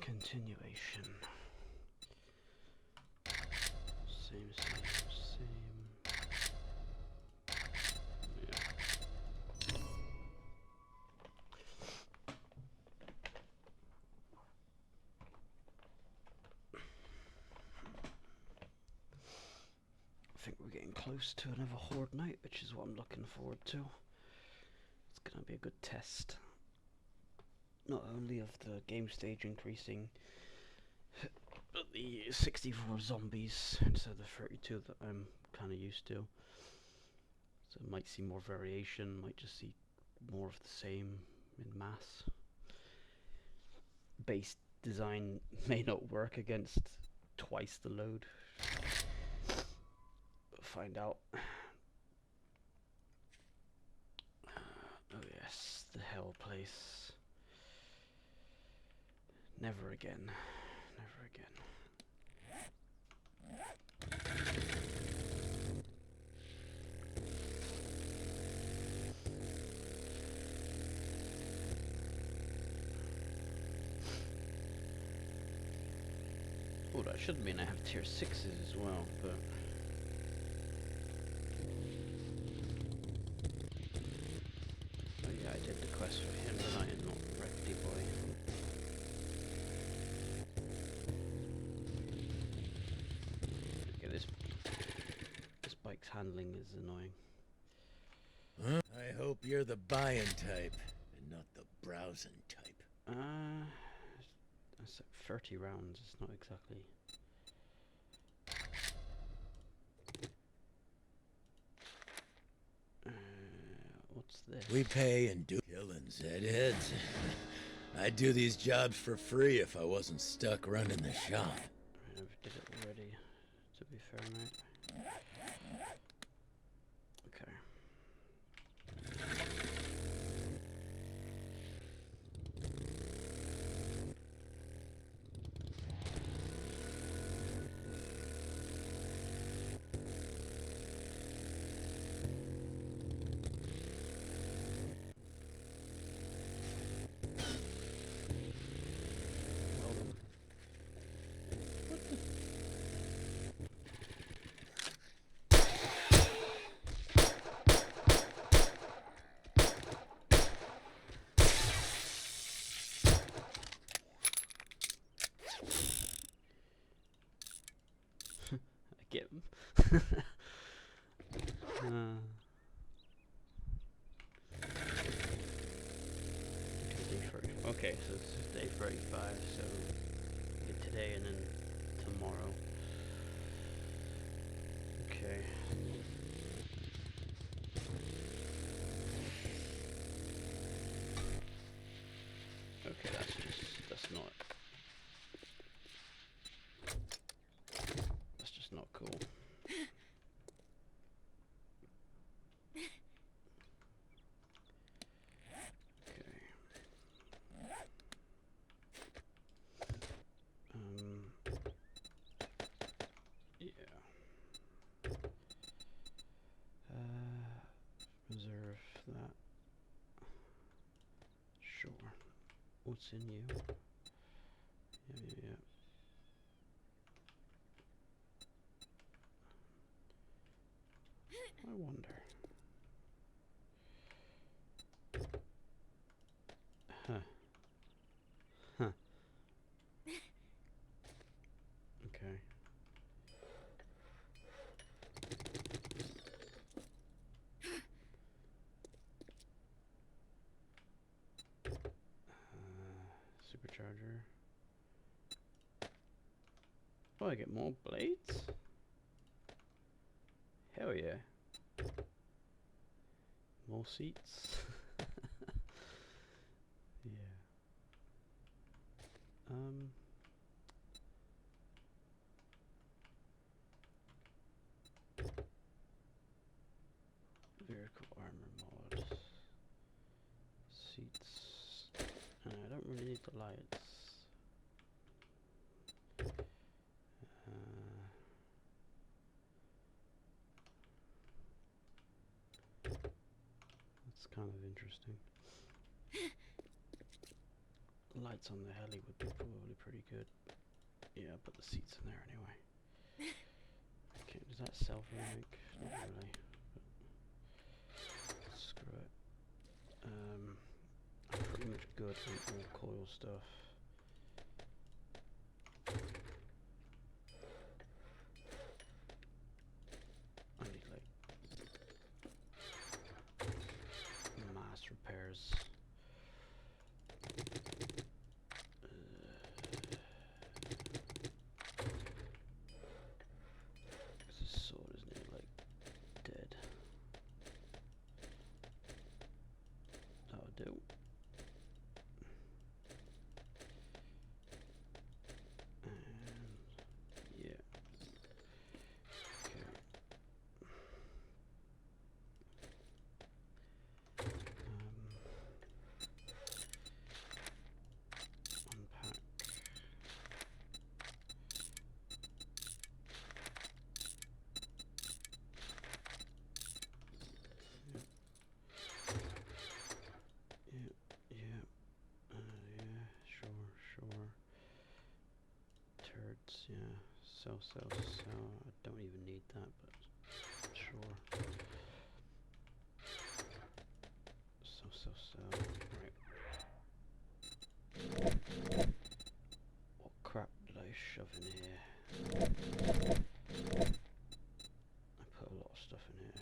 Continuation. Same. Yeah. I think we're getting close to another Horde night, which is what I'm looking forward to. It's gonna be a good test. Not only of the game stage increasing, but the 64 zombies instead of the 32 that I'm kind of used to. So might see more variation, might just see more of the same in mass. Base design may not work against twice the load. But find out. Oh yes, the hell place. Never again. Never again. Oh, that should mean I have tier 6s as well, but... Oh yeah, I did the quest for him tonight and not Recty Boy. Okay, this bike's handling is annoying. Huh? I hope you're the buying type, and not the browsing type. That's like 30 rounds, it's not exactly... what's this? We pay and do killing Zedheads. I'd do these jobs for free if I wasn't stuck running the shop. I did it already, to be fair, mate. Okay. Get him. Okay, so this is day 35, so get today and then tomorrow. Okay. Okay, that's just not cool. Reserve that. Sure. What's in you? Yeah. I wonder. Huh. Okay. Supercharger. Oh, I get more blades? Hell yeah. More seats. Yeah. Vehicle armor mod. Seats. I don't really need the lights. That's kind of interesting. Lights on the heli would be probably pretty good. Yeah, I'll put the seats in there anyway. Okay, does that self-remake? Not really. Screw it. I'm pretty much good on all coil stuff. I need like mass repairs. This sword is nearly like dead. That'll do. And yeah. Okay. Unpack. Yeah, yeah, sure. Turds, yeah. Sell. I don't even need that, but sure. Sell. Right. What crap did I shove in here? I put a lot of stuff in here.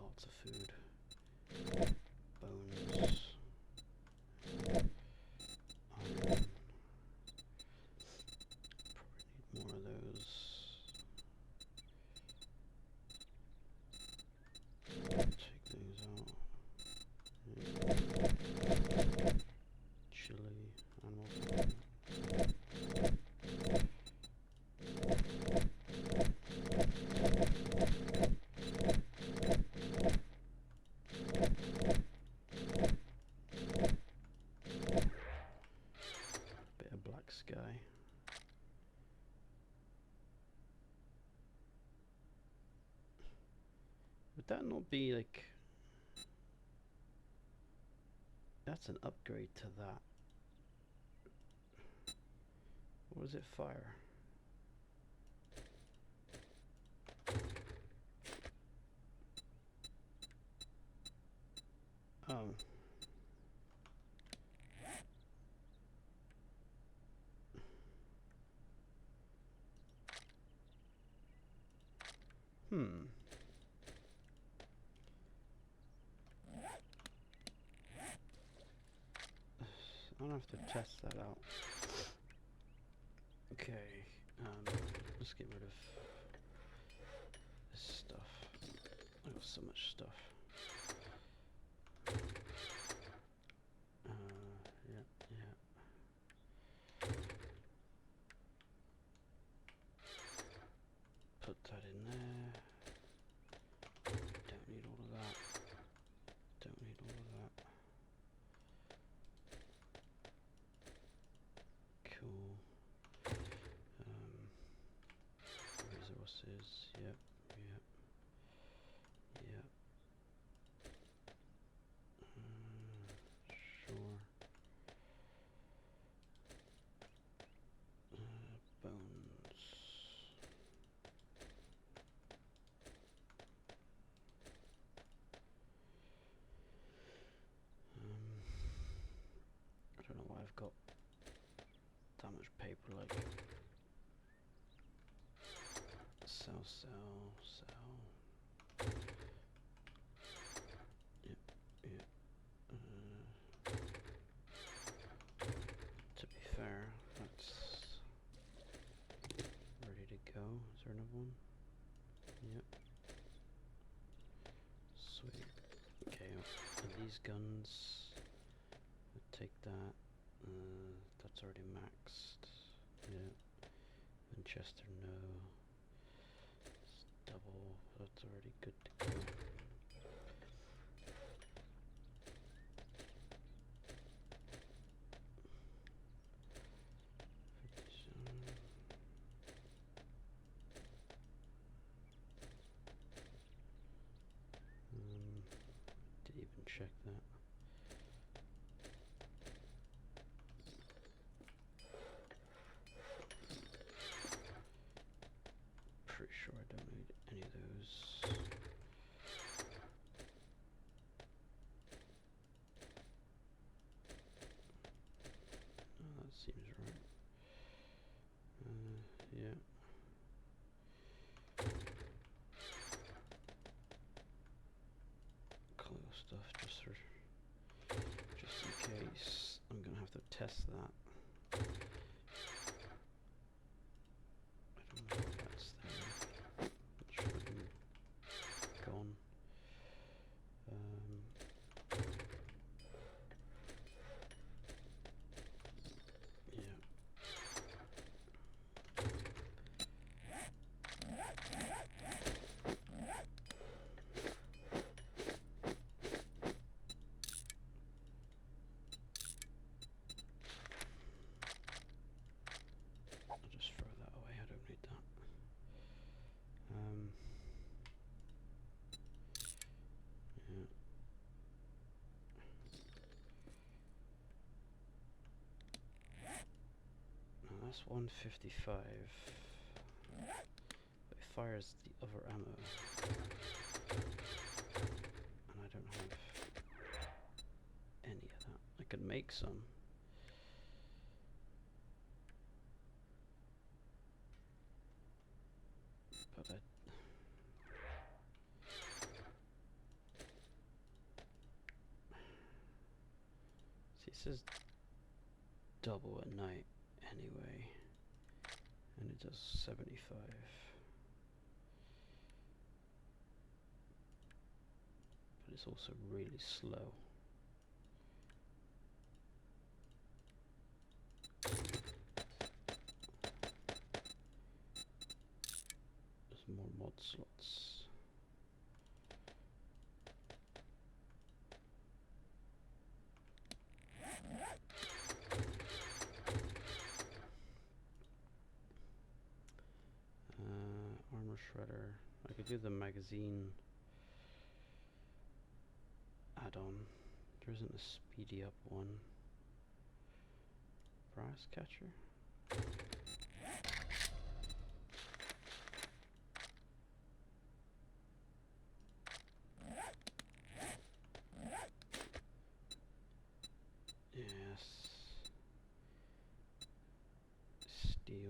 Lots of food. Bones. Iron. Probably need more of those. Take these out. Yeah. Chili. Animal food. Bit of black sky. Would that not be like... That's an upgrade to that. What does it fire? Oh. I'll have to test that out. Okay, let's get rid of this stuff. I got so much stuff. Yeah. Put that in there. Don't need all of that. Cool. Resources, yep. Sure. Bones. I don't know why I've got that much paper, like sell. Yep. To be fair, that's ready to go. Is there another one? Yep. Sweet. Okay, and these guns, I'll take that. That's already maxed. Yeah. Winchester, no. It's double. That's already good to go. check that. Pretty sure I don't need any of those. Oh, that seems right. Yeah. Close stuff just in case. I'm gonna have to test that. I don't know if that's there. It should have been gone. Yeah. I'll just throw that away, I don't need that. Yeah. Now that's 155. But it fires the other ammo. And I don't have any of that. I could make some. But see, it says double at night anyway, and it does 75. But it's also really slow. There's more mod slots. Armor shredder. I could do the magazine add-on. There isn't a speedy up one. Brass catcher. Yes.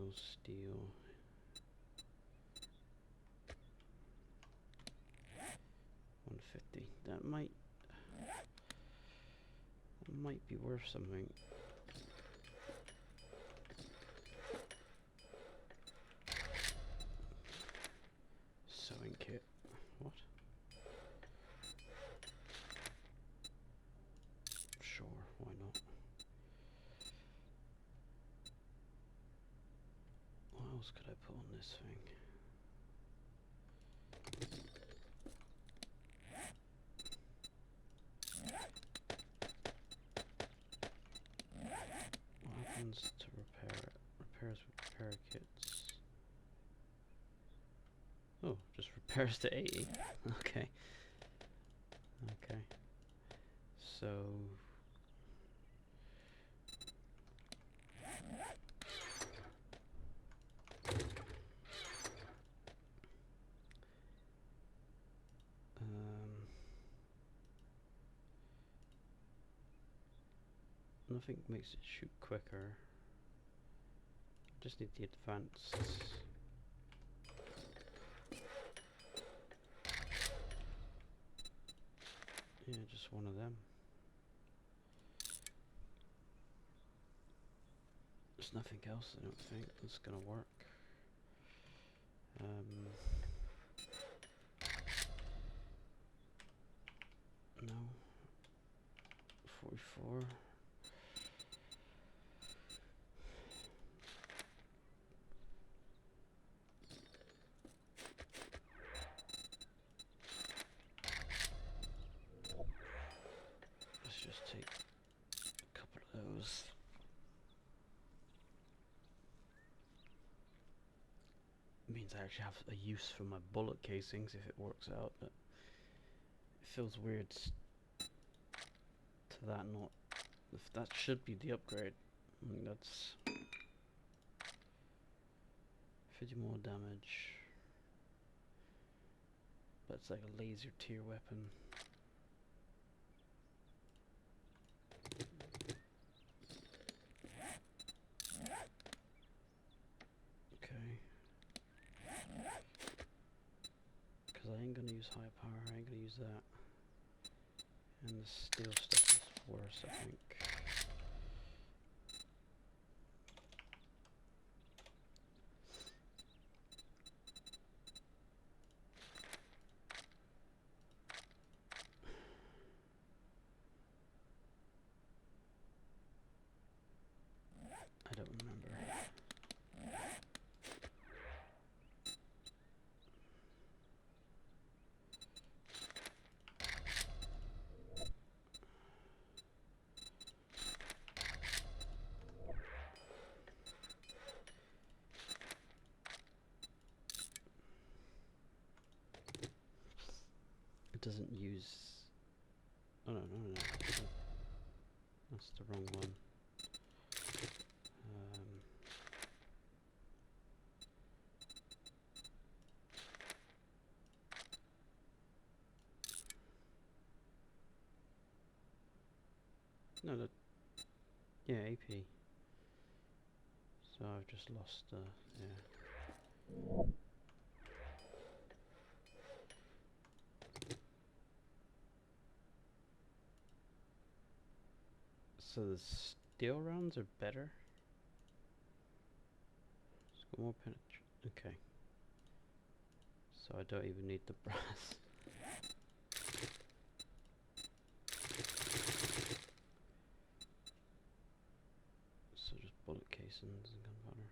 Steel. 150. That might be worth something. Sewing kit. What? Sure, why not? What else could I put on this thing? To repair it. Repairs with repair kits. Oh, just repairs to 80. Okay. So nothing makes it shoot quicker. Just need the advanced. Yeah, just one of them. There's nothing else I don't think that's gonna work. No. 44. Let's just take a couple of those. Means I actually have a use for my bullet casings if it works out, but it feels weird to that, not if that should be the upgrade. I think that's 50 more damage, but it's like a laser tier weapon. Okay. Because I ain't gonna use high power, I ain't gonna use that. And the steel stuff is worse, I think. I don't remember. It doesn't use... Oh no, no, no. That's the wrong one. No, that... Yeah, AP. So I've just lost the... yeah. So the steel rounds are better? It's got more penetration. Okay. So I don't even need the brass. So just bullet casings and gunpowder.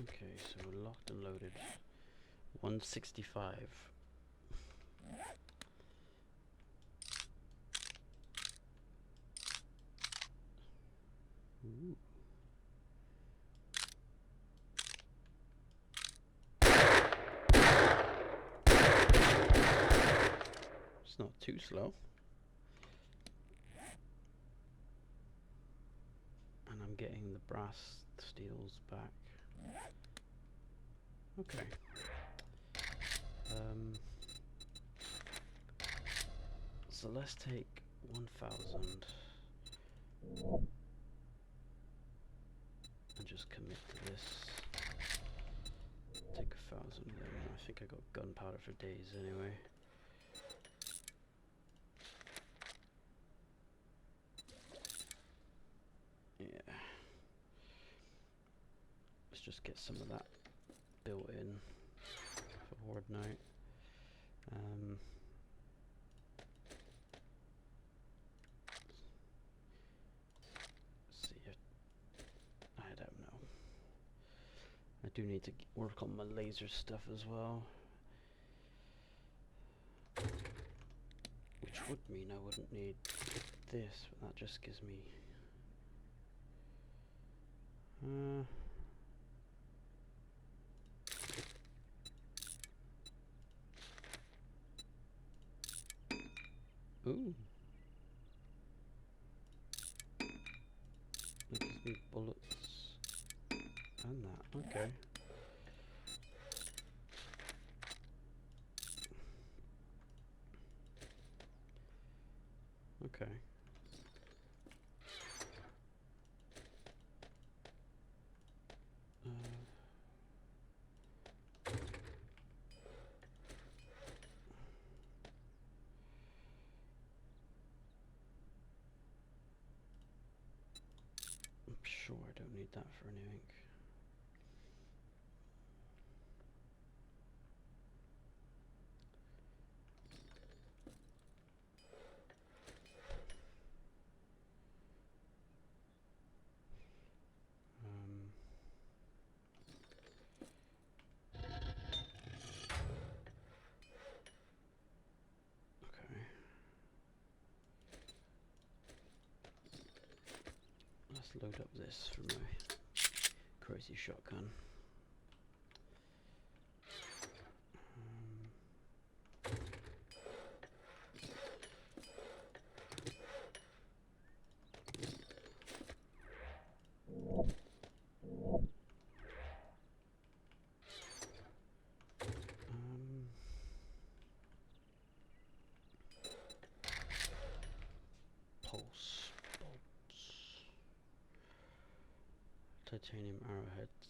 Okay, so we're locked and loaded. 165. Ooh. It's not too slow. And I'm getting the brass steels back. Okay. So let's take 1,000 and just commit to this. Take 1,000 then. I think I got gunpowder for days anyway. Yeah. Let's just get some of that built in for Horde Night. See, I don't know. I do need to work on my laser stuff as well, which would mean I wouldn't need this, but that just gives me ooh. That gives me bullets and that. Okay. Okay. I'm sure I don't need that for anything. Let's load up this for my crazy shotgun. Pulse bolts, titanium arrowheads,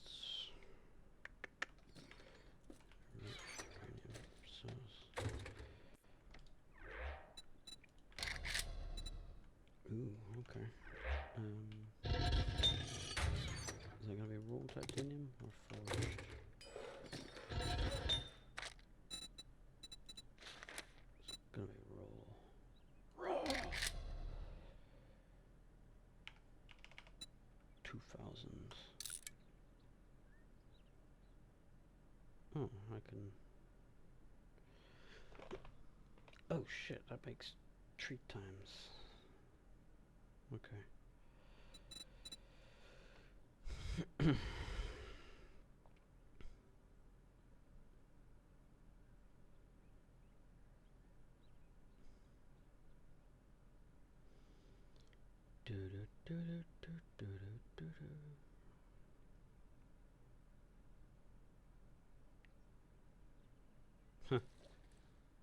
ooh, okay. Is that gonna be raw titanium or forged? It's gonna be raw. Raw. 2000. Oh, I can. Oh shit! That makes treat times. Okay.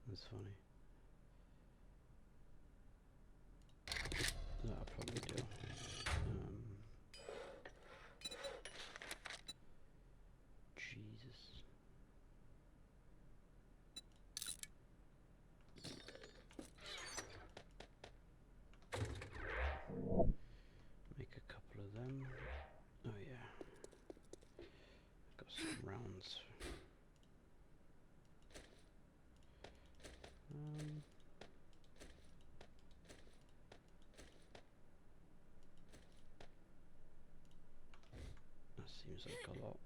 That's funny. No, I'll probably do. Jesus. Make a couple of them. Oh yeah. Got some rounds. That seems like a lot.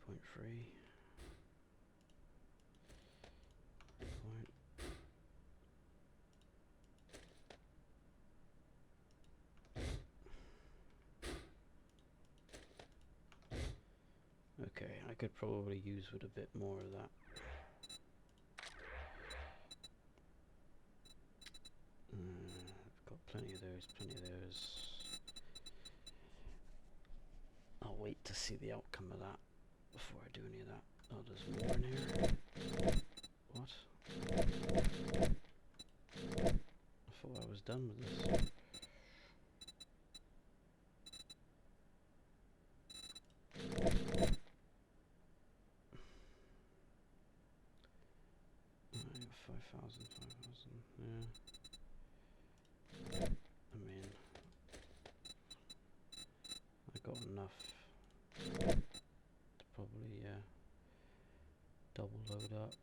3.3. Okay, I could probably use with a bit more of that. I've got plenty of those, I'll wait to see the outcome of that before I do any of that. Oh, there's more in here. What? I thought I was done with this. I got 5,000, yeah. I mean, I got enough to probably, double load up.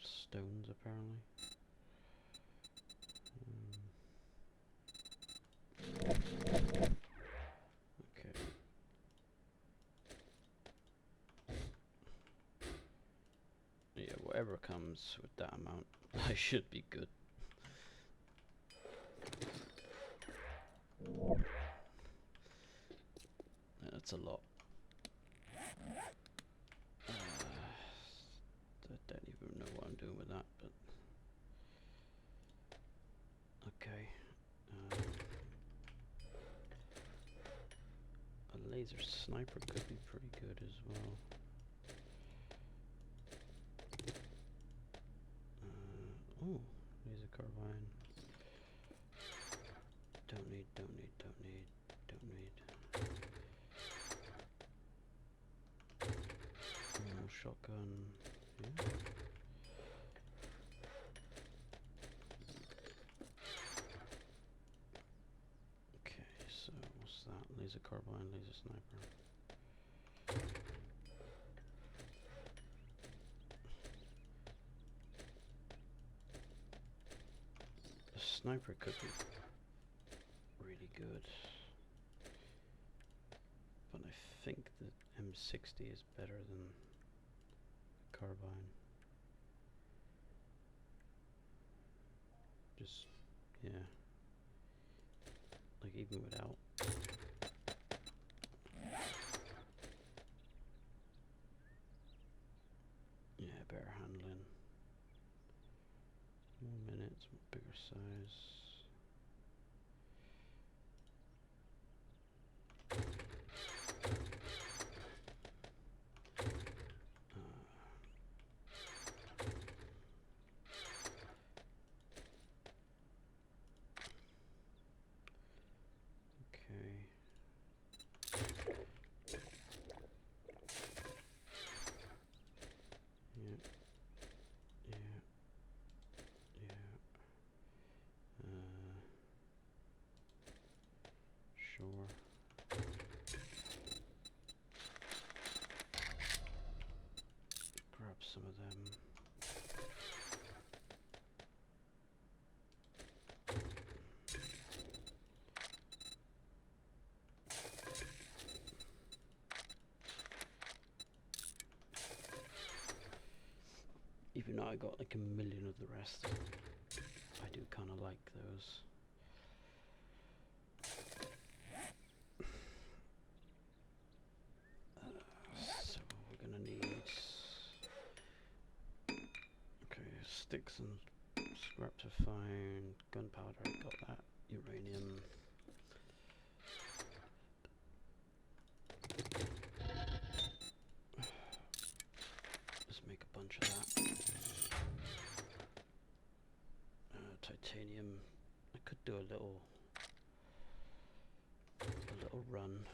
Stones, apparently. Okay. Yeah, whatever comes with that amount, I should be good. That's a lot. I don't even know what I'm doing with that, but okay. A laser sniper could be pretty good as well. Oh, laser carbine. Don't need. Normal shotgun. Yeah. Okay, so what's that? Laser carbine, laser sniper. The sniper could be really good, but I think the M60 is better than the carbine. Just, yeah. Like, even without. Yeah, better handling. More minutes, bigger size. Okay. Yeah. Yeah. Yeah. Sure. Grab some of them. Even though I got like a million of the rest, I do kind of like those. So we're gonna need, okay, sticks and scraps are fine. Gunpowder, I got that. Uranium. Let's make a bunch of that. Titanium. I could do a little run.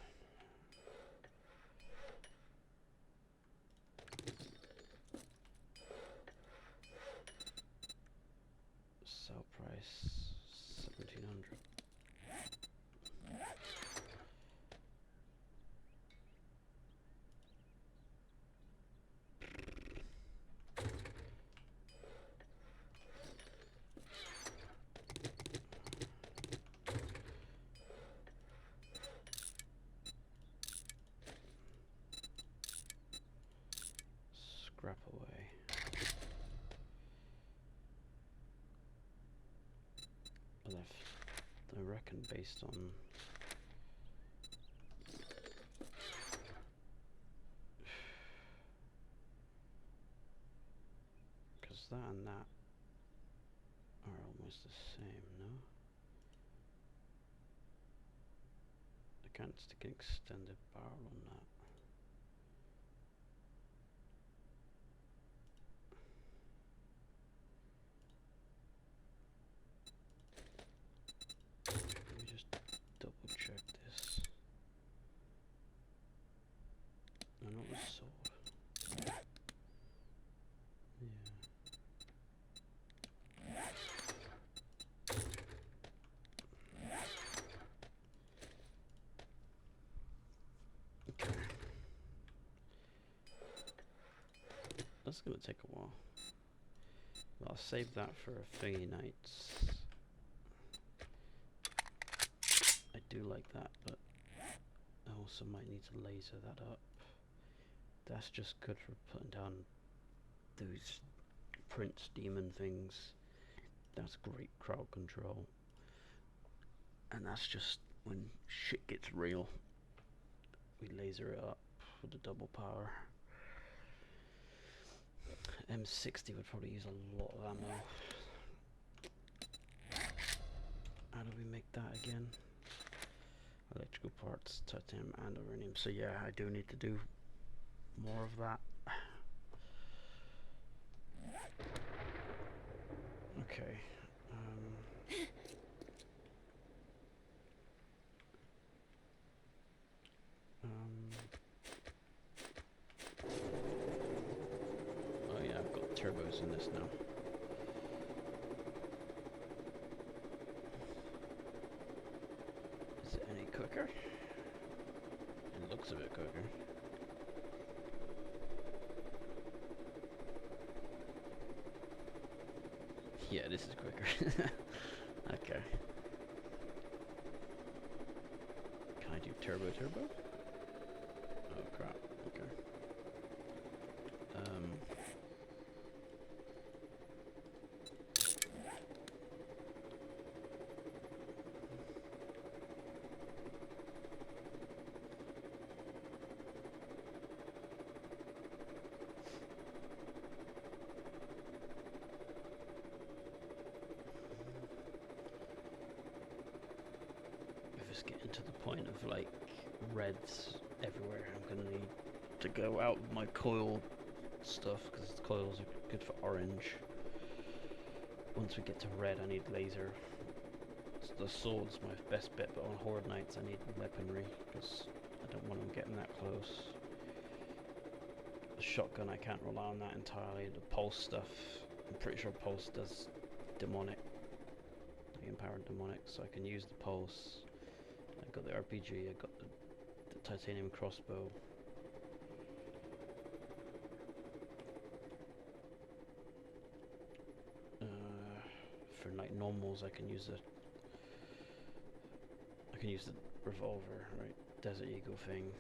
Sell price 1700. Scrap away. I reckon based on because that and that are almost the same, no? I can't stick an extended barrel on that. Let me just double check this. I know it was sold. Yeah. Okay. That's gonna take a while. But I'll save that for a thingy nights. I do like that, but I also might need to laser that up. That's just good for putting down those Prince Demon things. That's great crowd control. And that's just when shit gets real. We laser it up with the double power. M60 would probably use a lot of ammo. How do we make that again? Electrical parts, titanium and uranium. So yeah, I do need to do more of that. Okay. Oh yeah, I've got turbos in this now. Is it any quicker? It looks a bit quicker. Yeah, this is quicker. Okay. Can I do turbo? Oh crap, okay. to the point of like reds everywhere. I'm gonna need to go out with my coil stuff because the coils are good for orange. Once we get to red, I need laser. So the sword's my best bet, but on horde nights I need weaponry because I don't want them getting that close. The shotgun, I can't rely on that entirely. The pulse stuff, I'm pretty sure pulse does demonic, like empowered demonic, so I can use the pulse. I got the RPG, I got the titanium crossbow. For like normals, I can use the revolver, right? Desert Eagle thing,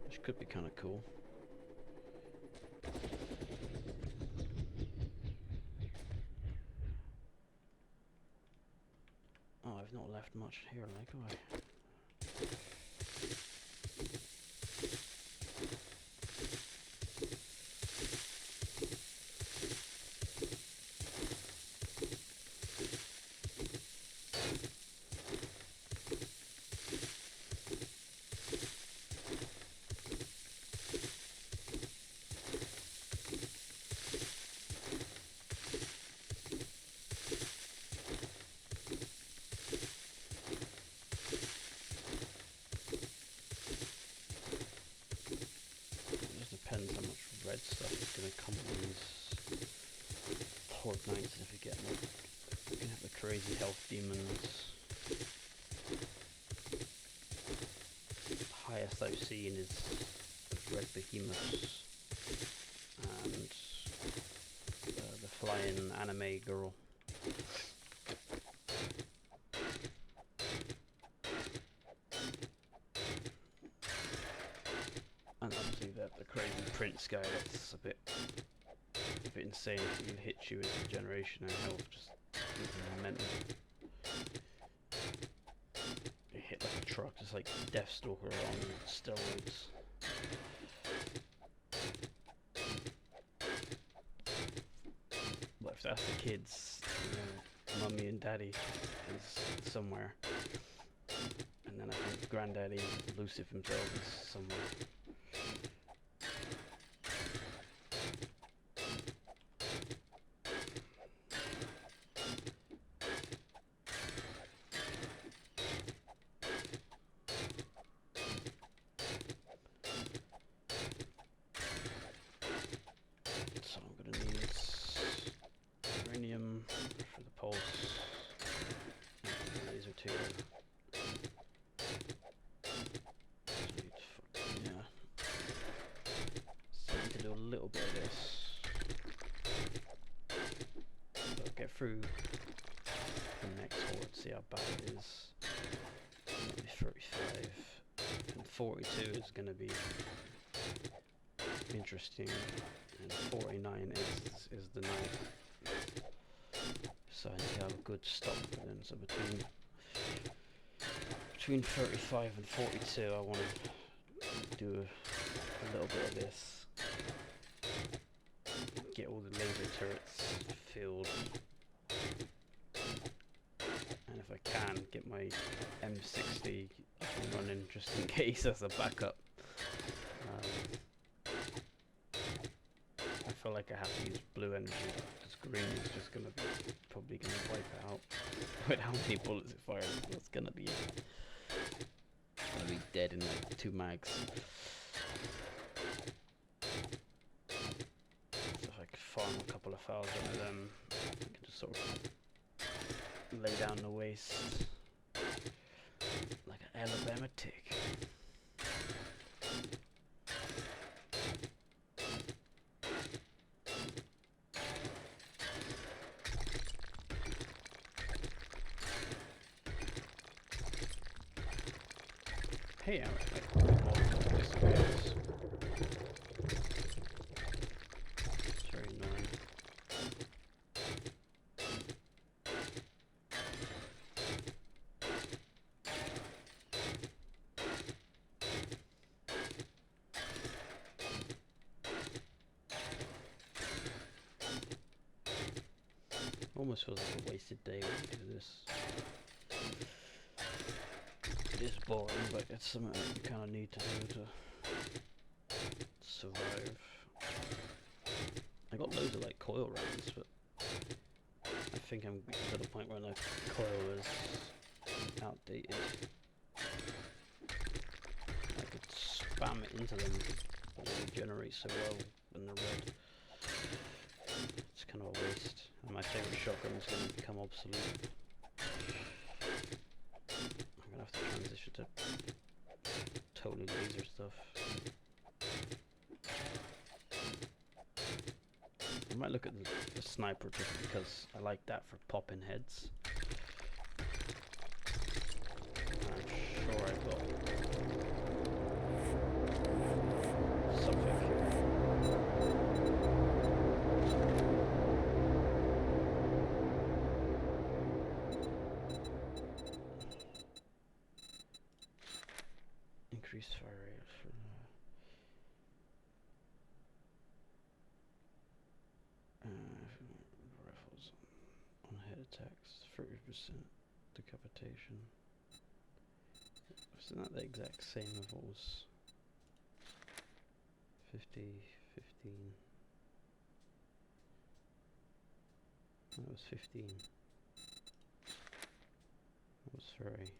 which could be kind of cool. Oh, I've not left much here, like, have I? Depends how much red stuff is going to come with these horde nights. If we get like, we can have the crazy health demons. The highest I've seen is the red behemoths and the flying anime girl. And obviously the crazy prince guy, that's a bit insane. He can hit you with regeneration and health, just mental. He hit like a truck, just like Deathstalker on steroids. But if that's the kids, you know, mummy and daddy is somewhere. And then I think granddaddy, Lucifer himself, is somewhere. So I'm gonna need uranium for the pulse, laser too. Yeah. So I need to do a little bit of this. So I'll get through the next horde, see how bad it is. Maybe 35 and 42 is gonna be interesting, and 49 is the night. So I need to have a good stock for them. So between 35 and 42 I want to do a little bit of this. Get all the laser turrets filled. And if I can, get my M60 up and running just in case as a backup. I feel like I have to use blue energy because green is just probably gonna wipe it out. With how many bullets it fires, it's gonna be dead in like 2 mags. So if I could farm a couple of 1,000 of them, I can just sort of lay down the waste like an Alabama tick. Hey, disappears. It's very annoying. Almost feels like a wasted day when you do this. It is boring, but it's something that you kind of need to do to survive. I got loads of like coil rounds, but I think I'm to the point where the coil is outdated. I could spam it into them, but they regenerate so well when they're red. It's kind of a waste. And my favourite shotgun is going to become obsolete. I'm going to have to transition to totally laser stuff. I might look at the sniper just because I like that for popping heads. I'm sure I've got something here. Increased fire rate for rifles on head attacks, 30% decapitation. Isn't that the exact same as what was 50, 15? That was 15. That was 30.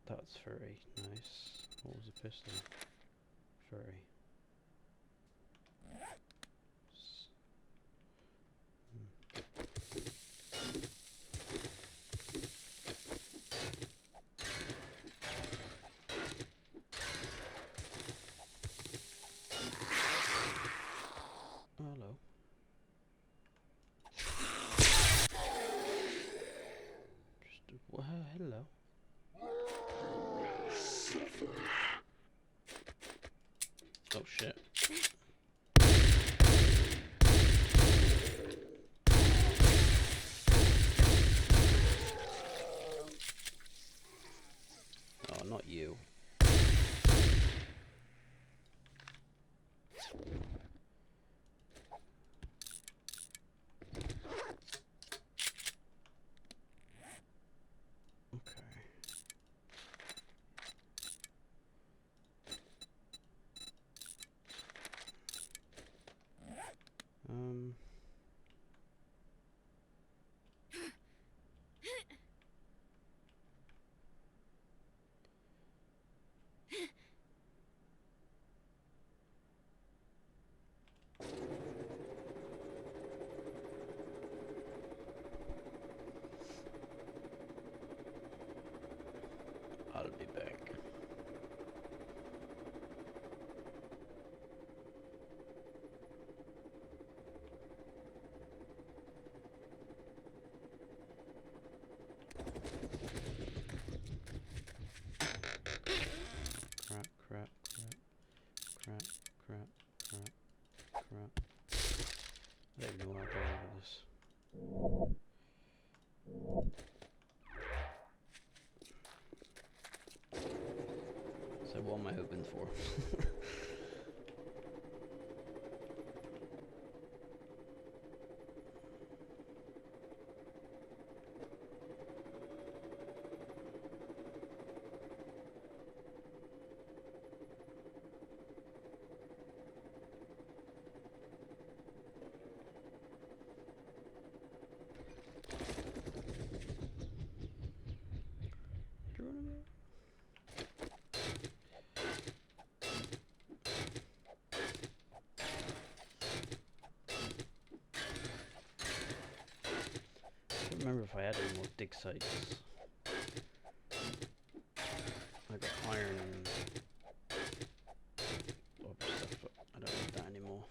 That's 30. Nice. What was the pistol? 30. Hello. Well, hello. Oh shit. Oh, not you. I'll be back. Crap. I don't even know what I'm doing with this. So what am I hoping for? I don't remember if I had any more dig sites. I got iron and other stuff, but I don't need that anymore.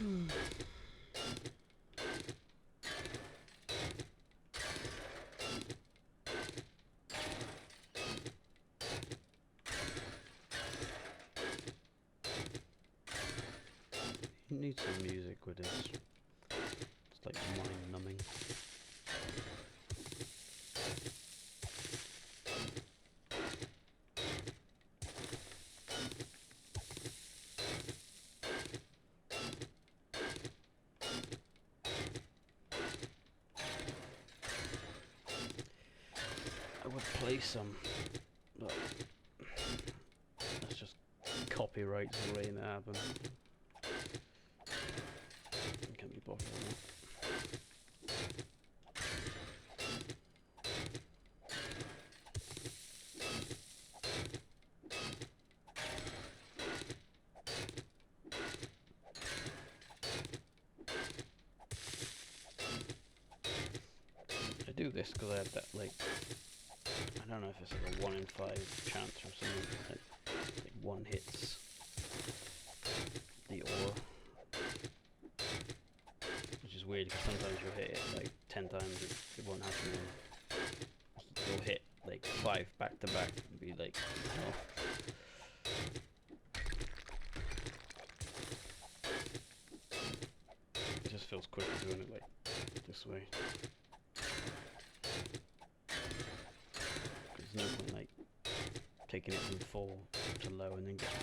You need some music with this. It's like mind numbing. I would play some, but that's just copyrights waiting to happen. I can't be bothered with that. I do this because I had that, like, I don't know if it's like a 1 in 5 chance or something, like 1 hits the ore, which is weird because sometimes you'll hit it like 10 times, it won't happen, and you'll hit like 5 back to back and be like, hell. It just feels quicker doing it like this way. There's no point like taking it from full to low and then getting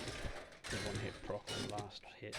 the 1 hit proc on the last hit.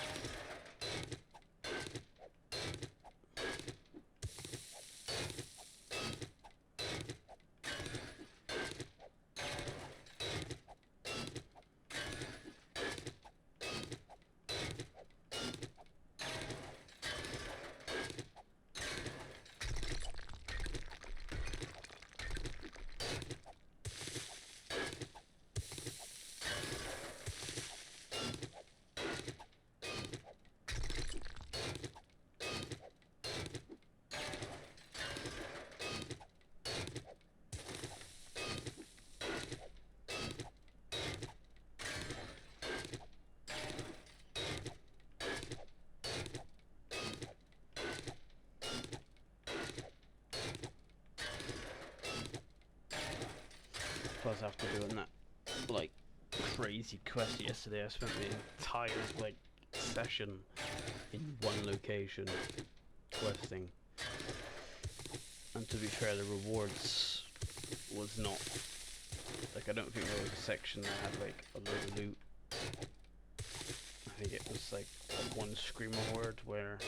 Plus after doing that like crazy quest yesterday, I spent the entire like session in one location questing, and to be fair, the rewards was not like, I don't think there was a section that had like a load of loot. I think it was like one screamer horde where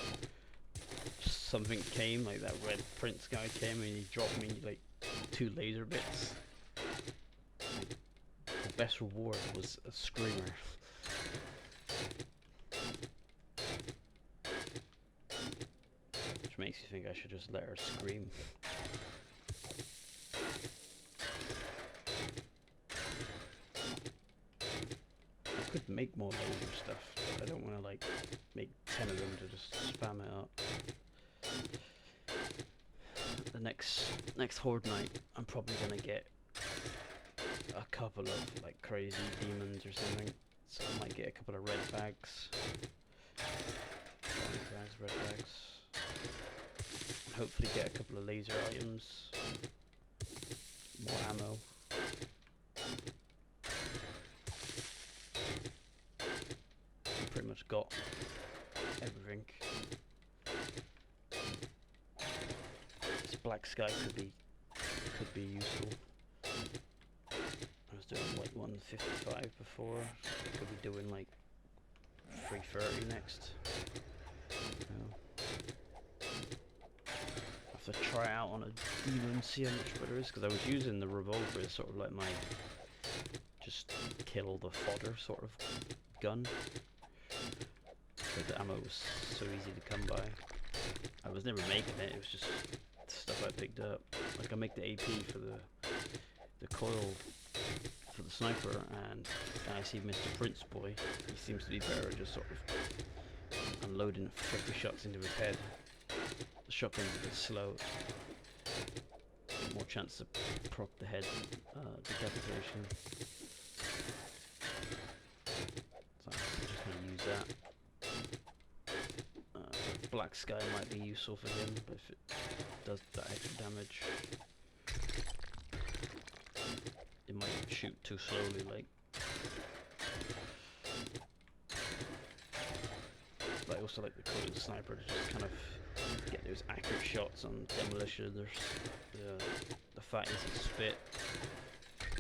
something came, like that red prince guy came and he dropped me like 2 laser bits. The best reward was a screamer. Which makes you think I should just let her scream. I could make more laser stuff, but I don't want to like make 10 of them to just spam it up. The next horde night, I'm probably gonna get a couple of like crazy demons or something, so I might get a couple of red bags, red bags, and hopefully get a couple of laser items, more ammo. I pretty much got everything. This black sky could be useful. I was doing like 155 before, I could be doing like 330 next. I have to try out on a demon and see how much better it is, because I was using the revolver as sort of like my just kill the fodder sort of gun, so the ammo was so easy to come by. I was never making it, it was just stuff I picked up. Like I make the AP for the coil for the sniper, and I see Mr. Prince Boy, he seems to be better at just sort of unloading 50 shots into his head. The shotgun's a bit slow, more chance to proc the head decapitation. So I'm just going to use that. black sky might be useful for him, but if it does that extra damage, it might shoot too slowly, like. But I also like the Coil Sniper to just kind of get those accurate shots on Demolition. There's the Fat Easy Spit,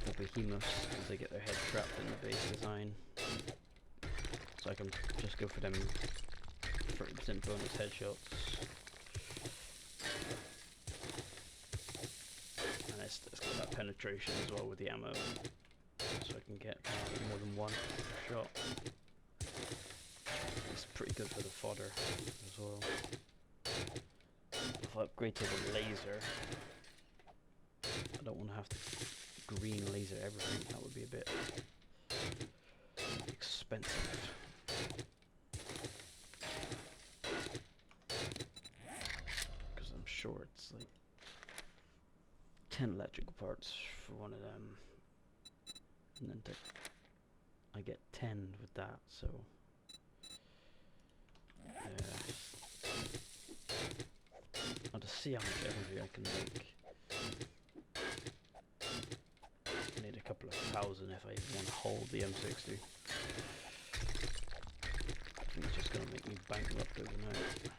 the Behemoths, as they get their head trapped in the base design. So I can just go for them 30% bonus headshots. And it's got that penetration as well with the ammo, so I can get more than one shot. It's pretty good for the fodder as well. If I upgrade to the laser, I don't want to have to green laser everything. That would be a bit expensive. Because I'm sure it's like 10 electrical parts for one of them, and then I get 10 with that, so I'll just see how much energy I can make. I need a couple of thousand if I even want to hold the M60. I think it's just going to make me bankrupt overnight.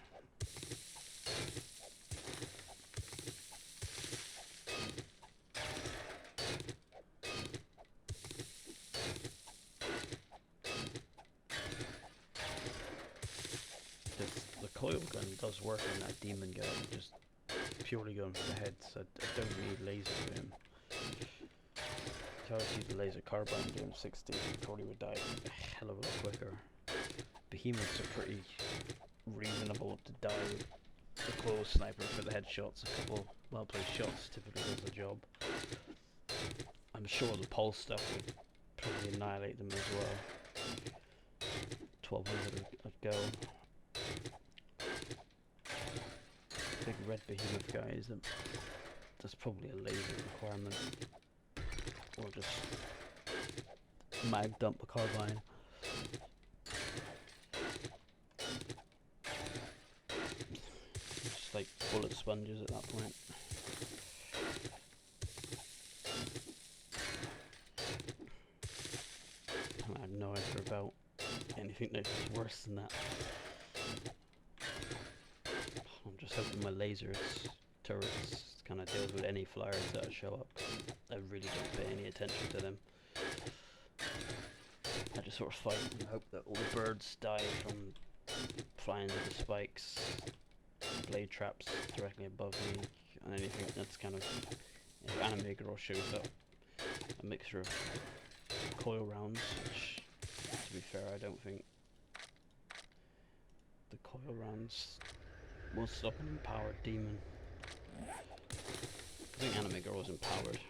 The coil gun does work on that demon guy, just purely going for the heads. I don't need laser for him. If I was to use the laser carbine doing 60, he probably would die a hell of a lot quicker. Behemoths are pretty reasonable to die with the coil sniper for the headshots. A couple well-placed shots typically does the job. I'm sure the pulse stuff would probably annihilate them as well. 1200 a go. Big red behemoth guys, that's probably a laser requirement, or just mag dump a carbine. Just like bullet sponges at that point. I have no idea about anything that's worse than that. I'm just hoping my lasers, turrets, kind of deals with any flyers that show up. I really don't pay any attention to them. I just sort of fight and hope that all the birds die from flying into the spikes, blade traps directly above me, and anything that's kind of, if anime girl shows up, a mixture of coil rounds, which, to be fair, I don't think the coil rounds will stop an empowered demon. I think anime girl is empowered.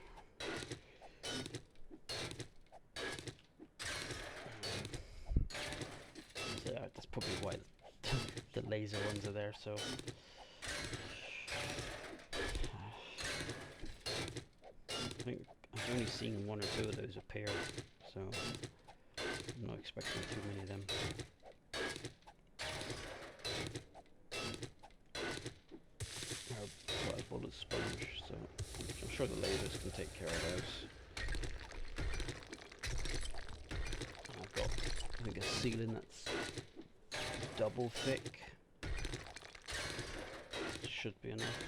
So yeah, that's probably why the laser ones are there, so I think I've only seen one or two of those appear, so I'm not expecting too many of them. Bullet sponge, so I'm sure the lasers can take care of those. And I've got, I think, a ceiling that's double thick. Should be enough.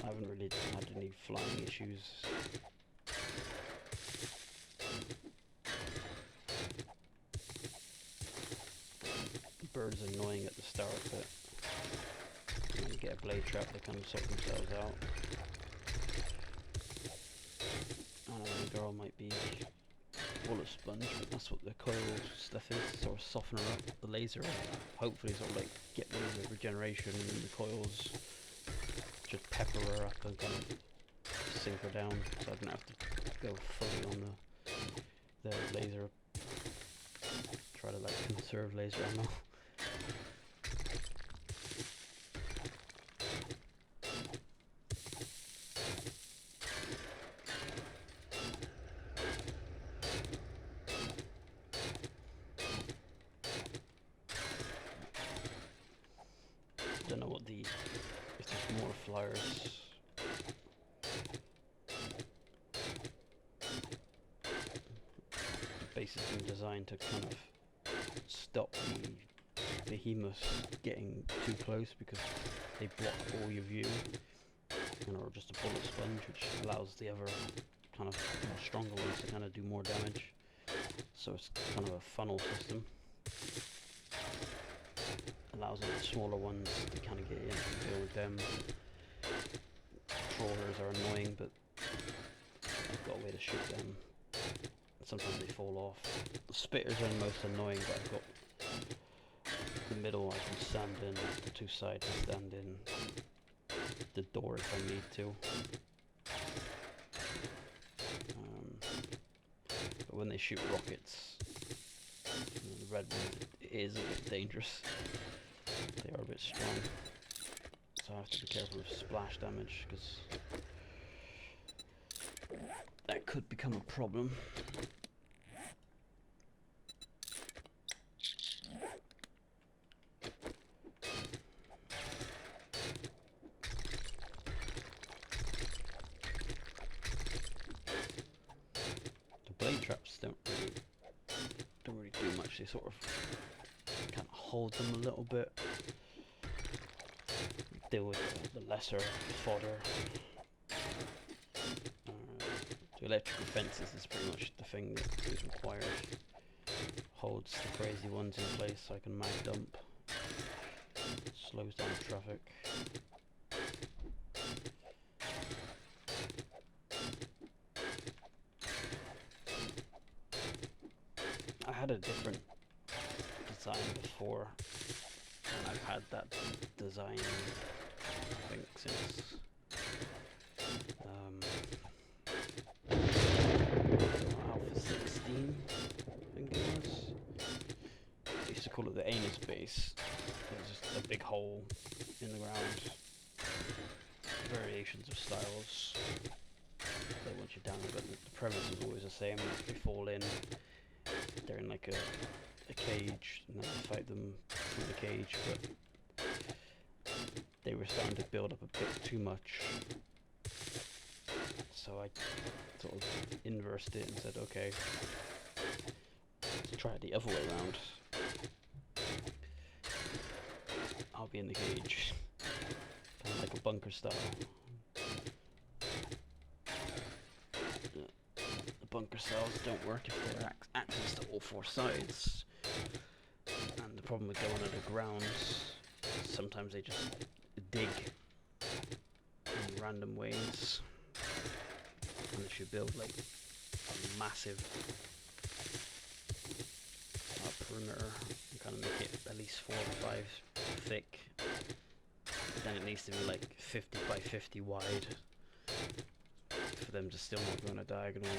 I haven't really had any flying issues. The bird's annoying at the start, but when you get a blade trap, they kind of sort themselves out. And the girl might be bullet sponge, but that's what the coil stuff is, sort of soften her up. The laser hopefully sort of like get rid of the regeneration, and the coils just pepper her up and kind of sink her down, so I don't have to go fully on the laser. Try to like conserve laser ammo. if there's more flyers. The base has been designed to kind of stop the behemoths getting too close because they block all your view, and are just a bullet sponge, which allows the other kind of more stronger ones to kind of do more damage. So it's kind of a funnel system. Allows all the smaller ones to kind of get in and deal with them. Trawlers are annoying, but I've got a way to shoot them. Sometimes they fall off. The spitters are the most annoying, but I've got the middle I can stand in, the two sides I stand in, the door if I need to. But when they shoot rockets, the red one, it is a bit dangerous. They are a bit strong, so I have to be careful of splash damage because that could become a problem. The blade traps don't really do much. They sort of kind of hold them a little bit. Deal with the lesser fodder. The electrical fences is pretty much the thing that is required. Holds the crazy ones in place so I can mag dump. Slows down traffic. I had a different design before, and I've had that design I think since Alpha 16, I think it was. I used to call it the anus base. It was just a big hole in the ground. Variations of styles. They want you down, but the premise is always the same. They fall in, they're in like a cage, and then I fight them through the cage, but they were starting to build up a bit too much. So I sort of inversed it and said, okay, let's try it the other way around. I'll be in the cage, kind of like a bunker style. The bunker styles don't work if they're access to all four sides. And the problem with going underground, sometimes they just dig in random ways. Unless you build like a massive perimeter and kind of make it at least 4 or 5 thick, but then it needs to be like 50 by 50 wide for them to still not go on a diagonal.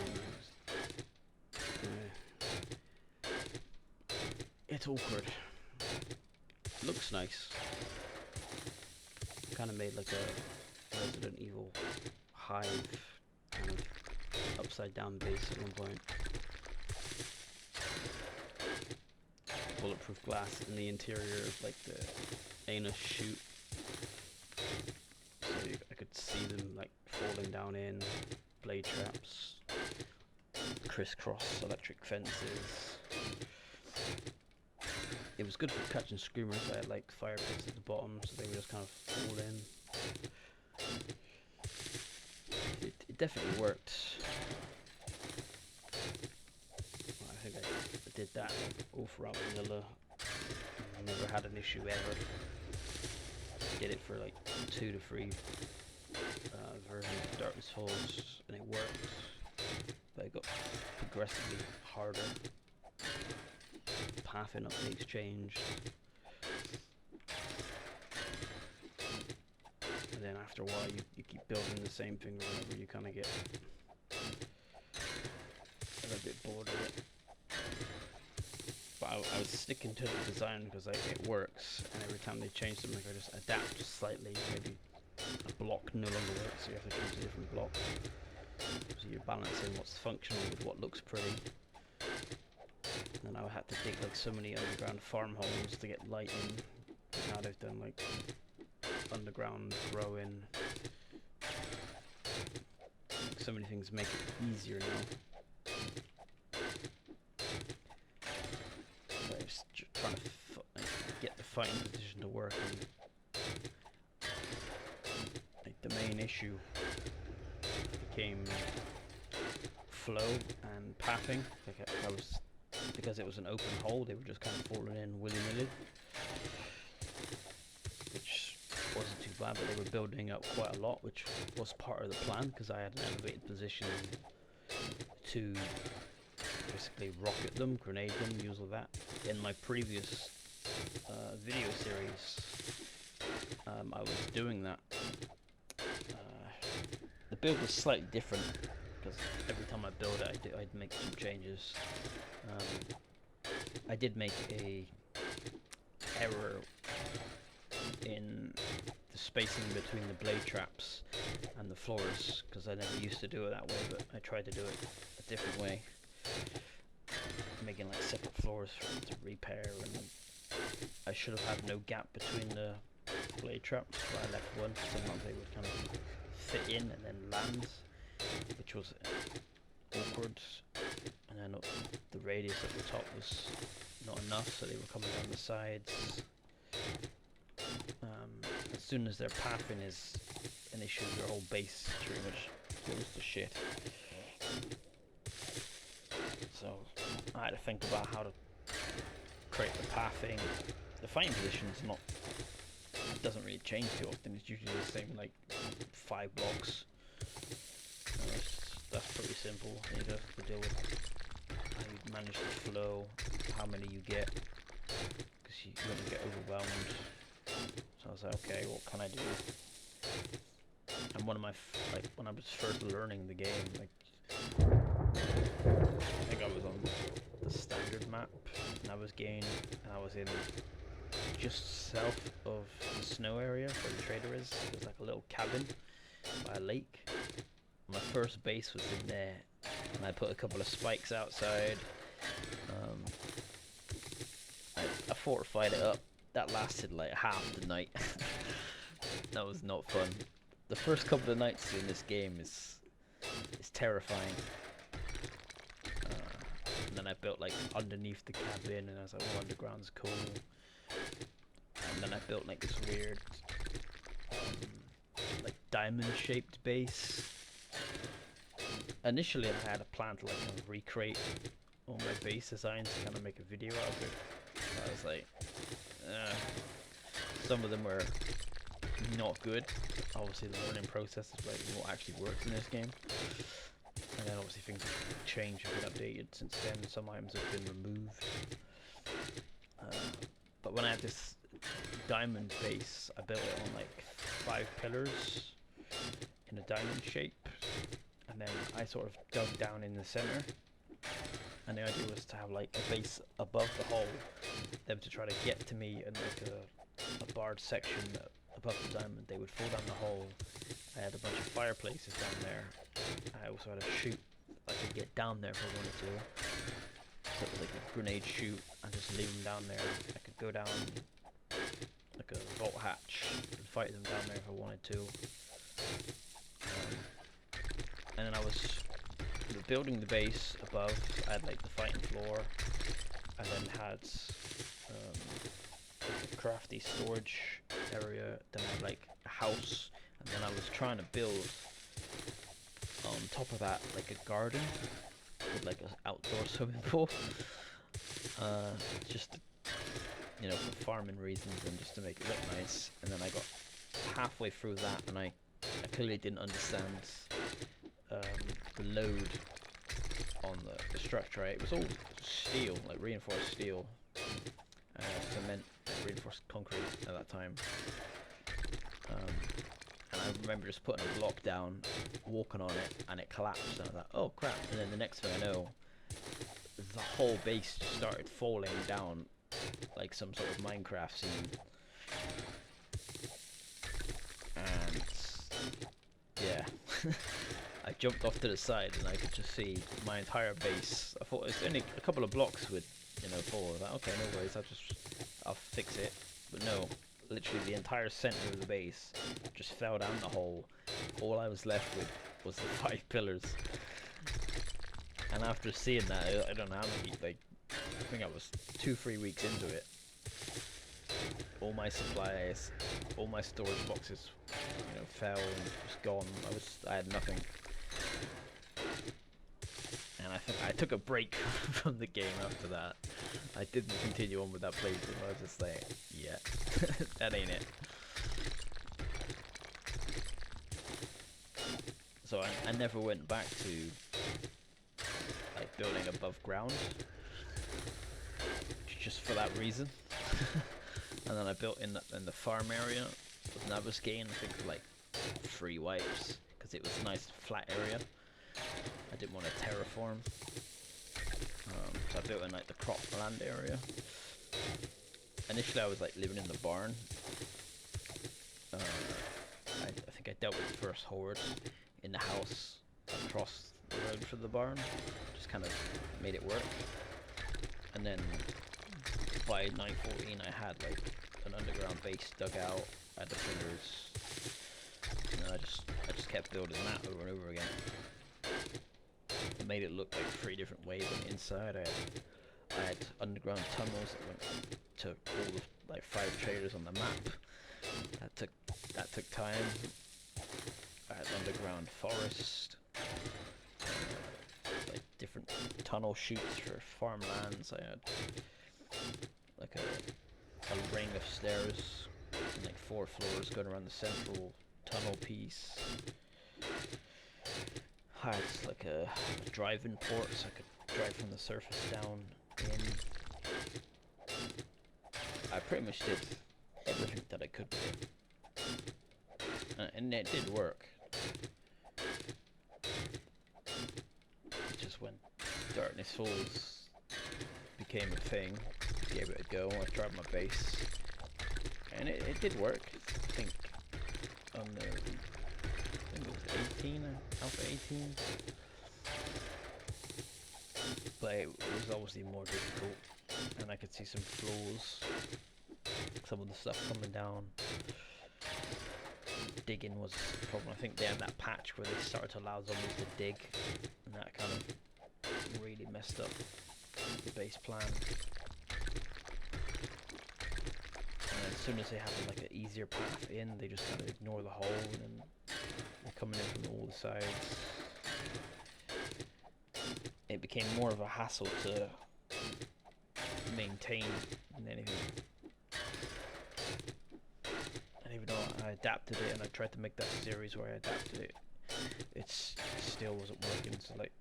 It's awkward. Looks nice. Kind of made like a Resident Evil hive kind of upside down base at one point. Bulletproof glass in the interior of like the anus chute, so I could see them like falling down in. Blade traps, crisscross electric fences. It was good for catching screamers. I had like fire pits at the bottom, so they would just kind of fall in. It definitely worked. Well, I think I did that like all throughout vanilla. I never had an issue ever. Did it for like 2 to 3 versions of Darkness Falls, and it worked. But it got progressively harder. Pathing updates changed. And then after a while you keep building the same thing or whatever, you kind of get a little bit bored of it. But I was sticking to the design because like, it works, and every time they change something I just adapt slightly. Maybe a block no longer works, so you have to choose a different block. So you're balancing what's functional with what looks pretty. And now I had to dig like so many underground farm holes to get light in. Now they've done like underground growing. So many things make it easier now. So I'm just trying to get the fighting position to work, and like the main issue became flow and pathing. Like I was, because it was an open hole, they were just kind of falling in willy-nilly, which wasn't too bad, but they were building up quite a lot, which was part of the plan, because I had an elevated position to basically rocket them, grenade them, use all that. In my previous video series, I was doing that. The build was slightly different, because every time I build it, I'd make some changes. I did make a error in the spacing between the blade traps and the floors, because I never used to do it that way, but I tried to do it a different way, making like separate floors for them to repair, and I should have had no gap between the blade traps, but I left one. Sometimes they would kind of fit in and then land, which was awkward, and then the radius at the top was not enough, so they were coming down the sides. As soon as their pathing is an issue, their whole base pretty much goes to shit. So I had to think about how to create the pathing. The fighting position is not, doesn't really change too often. It's usually the same, like 5 blocks. That's pretty simple. You just have to deal with how you manage the flow, how many you get, because you wouldn't get overwhelmed. So I was like, okay, what can I do? And one of my, like, when I was first learning the game, like, I think I was on the standard map, and I was in just south of the snow area where the trader is. There's like a little cabin by a lake. My first base was in there, and I put a couple of spikes outside. I fortified it up. That lasted like half the night. That was not fun. The first couple of nights in this game is terrifying. And then I built like underneath the cabin, and I was like, oh, underground's cool. And then I built like this weird like diamond-shaped base. Initially, I had a plan to like kind of recreate all my base designs to kind of make a video out of it. But I was like, some of them were not good. Obviously, the learning process is like what actually works in this game. And then obviously things have changed and been updated since then. Some items have been removed. But when I had this diamond base, I built it on like 5 pillars in a diamond shape. And then I sort of dug down in the center. And the idea was to have like a base above the hole, them to try to get to me in like a barred section above the diamond. They would fall down the hole. I had a bunch of fireplaces down there. I also had a chute I could get down there if I wanted to. So it was like a grenade chute and just leave them down there. I could go down like a vault hatch and fight them down there if I wanted to. And then I was building the base above. I had like the fighting floor, and then had like a crafty storage area. Then I had like a house, and then I was trying to build on top of that like a garden with like an outdoor swimming pool, just to, you know, for farming reasons and just to make it look nice. And then I got halfway through that, and I clearly didn't understand the load on the structure. Right? It was all steel, like reinforced steel, cement, reinforced concrete at that time. And I remember just putting a block down, walking on it, and it collapsed. And I was like, oh crap! And then the next thing I know, the whole base just started falling down like some sort of Minecraft scene. And yeah. I jumped off to the side and I could just see my entire base. I thought it's only a couple of blocks would, you know, fall. I was like, okay, no worries, I'll fix it. But no, literally the entire center of the base just fell down the hole. All I was left with was the 5 pillars. And after seeing that, I don't know how many, like, I think I was 2-3 weeks into it. All my supplies, all my storage boxes, you know, fell and was gone. I had nothing. And I think I took a break from the game after that. I didn't continue on with that playthrough. I was just like, yeah, that ain't it. So I never went back to like building above ground, just for that reason. And then I built in the farm area with Navascain, I think for like 3 wipes, because it was a nice flat area. I didn't want to terraform, so I built in like the crop land area. Initially I was like living in the barn. I think I dealt with the first horde in the house across the road from the barn, just kind of made it work. And then by 9:14 I had like an underground base dug out, I had the pillars, and then I just kept building that over and over again. I made it look like 3 different ways on the inside. I had underground tunnels that went to all the like 5 traders on the map. That took time. I had underground forest, like different tunnel chutes for farmlands. I had like a ring of stairs and like 4 floors going around the central tunnel piece. I had like a drive-in port so I could drive from the surface down in. I pretty much did everything that I could with it. And it did work. Just when Darkness Falls became a thing, gave it a go, I tried my base. And it did work. I think on the, I think it was 18, Alpha 18. But it was obviously more difficult, and I could see some flaws. Some of the stuff coming down. Digging was a problem. I think they had that patch where they started to allow zombies to dig, and that kind of really messed up the base plan. And as soon as they have like an easier path in, they just kind of ignore the hole, and then they're coming in from all the sides. It became more of a hassle to maintain than anything. And even though I adapted it and I tried to make that series where I adapted it, it still wasn't working. So like,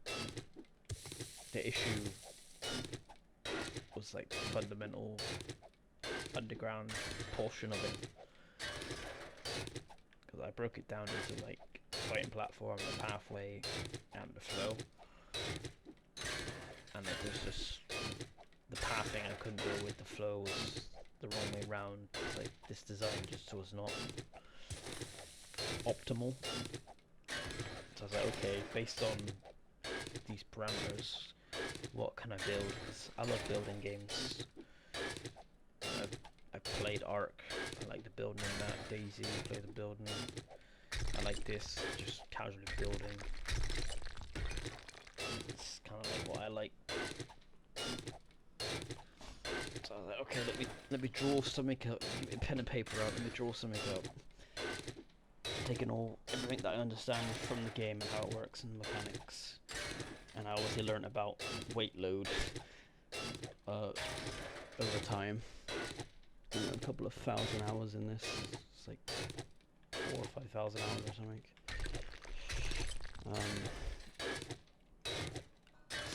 the issue was like the fundamental underground portion of it. Because I broke it down into like fighting platform, the pathway, and the flow. And it was just the pathing I couldn't deal with, the flow was the wrong way round. It's like this design just was not optimal. So I was like, okay, based on these parameters, what can I build? Because I love building games. I played Ark, I like the building in that, Daisy, I play the building. I like this, just casually building. It's kind of like what I like. So I was like, okay, let me draw something up. Get my pen and paper out. Let me draw something up. Taking everything that I understand from the game and how it works and mechanics. And I obviously learned about weight load over time. You know, a couple of 1,000 hours in this. It's like 4,000 or 5,000 hours or something.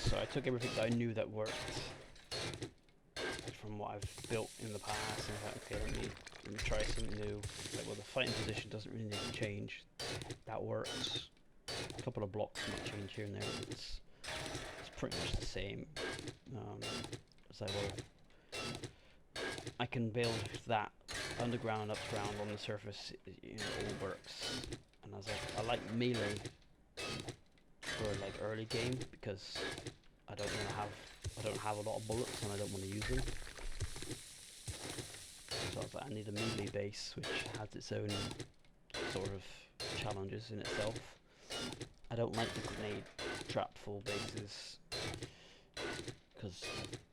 So I took everything that I knew that worked from what I've built in the past, and I was like, okay, let me try something new. Like, well, the fighting position doesn't really need to change. That works. A couple of blocks might change here and there, but it's pretty much the same. So, well, I can build that underground, upground, on the surface. You know, it all works. And I was like, I like melee for like early game because I don't have a lot of bullets and I don't want to use them. So I was like, but I need a melee base, which has its own sort of challenges in itself. I don't like the grenade trap full bases, because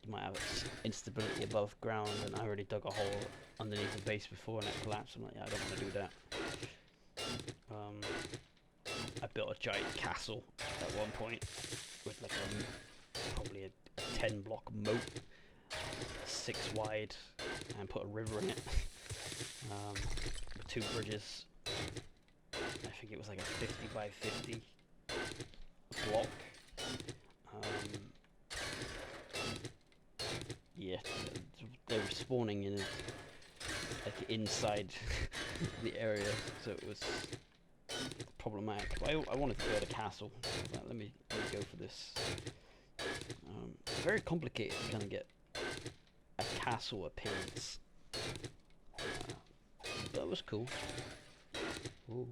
you might have instability above ground, and I already dug a hole underneath the base before and it collapsed. I'm like, yeah, I don't want to do that. I built a giant castle at one point with like probably a 10 block moat, 6 wide, and put a river in it. With 2 bridges. I think it was like a 50 by 50 block. Yeah, they were spawning in like inside the area, so it was problematic. But I wanted to build a castle. Let me go for this. Very complicated to kind of get a castle appearance. That was cool. Ooh.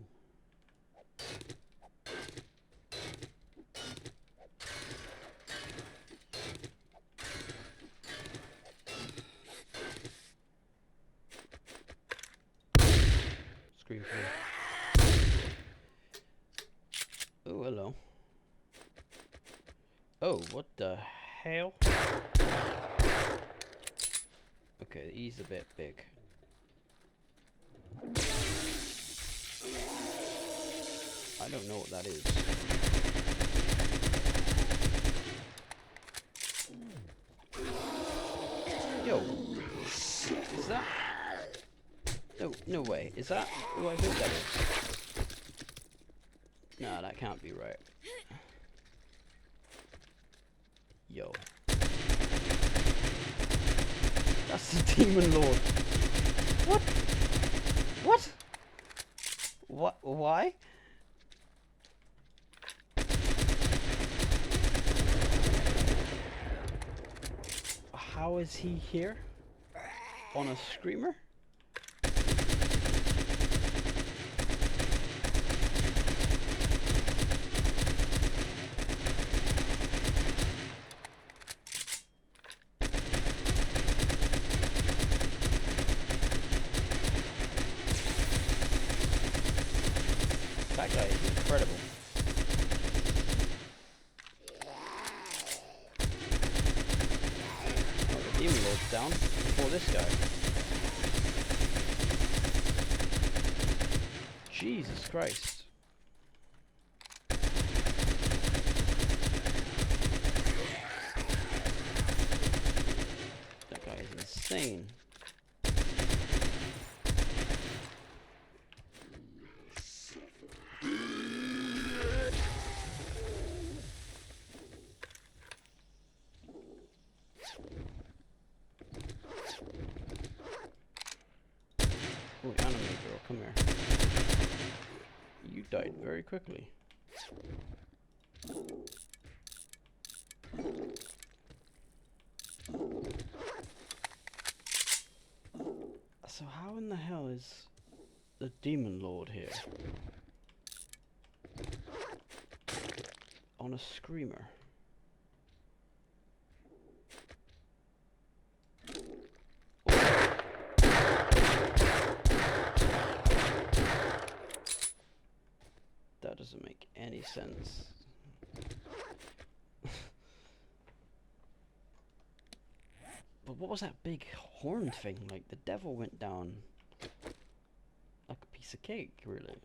Screen free. Oh, hello. Oh, what the hell? Okay, he's a bit big. I don't know what that is. Yo, is that? No, no way. Is that who I think that is? No, that can't be right. Yo. That's the Demon Lord. What? What? What? Why? How is he here? On a screamer? That guy is incredible. Oh, the Demon Lord's down before this guy. Jesus Christ. That guy is insane. Oh, anime girl, come here. You died very quickly. So how in the hell is the Demon Lord here? On a screamer. That doesn't make any sense. But what was that big horn thing? Like, the devil went down like a piece of cake, really.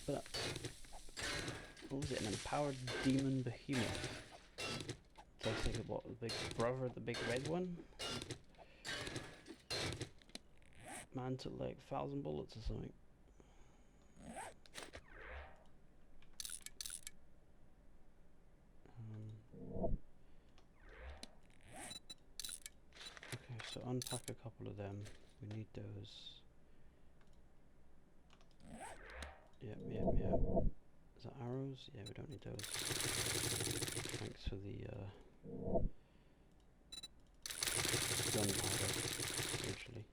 But what was it? An empowered demon behemoth. So I was thinking, what, the big brother, the big red one? Man took like 1,000 bullets or something. Okay, so unpack a couple of them. We need those. Yep. Is that arrows? Yeah, we don't need those. Thanks for the gunpowder, essentially.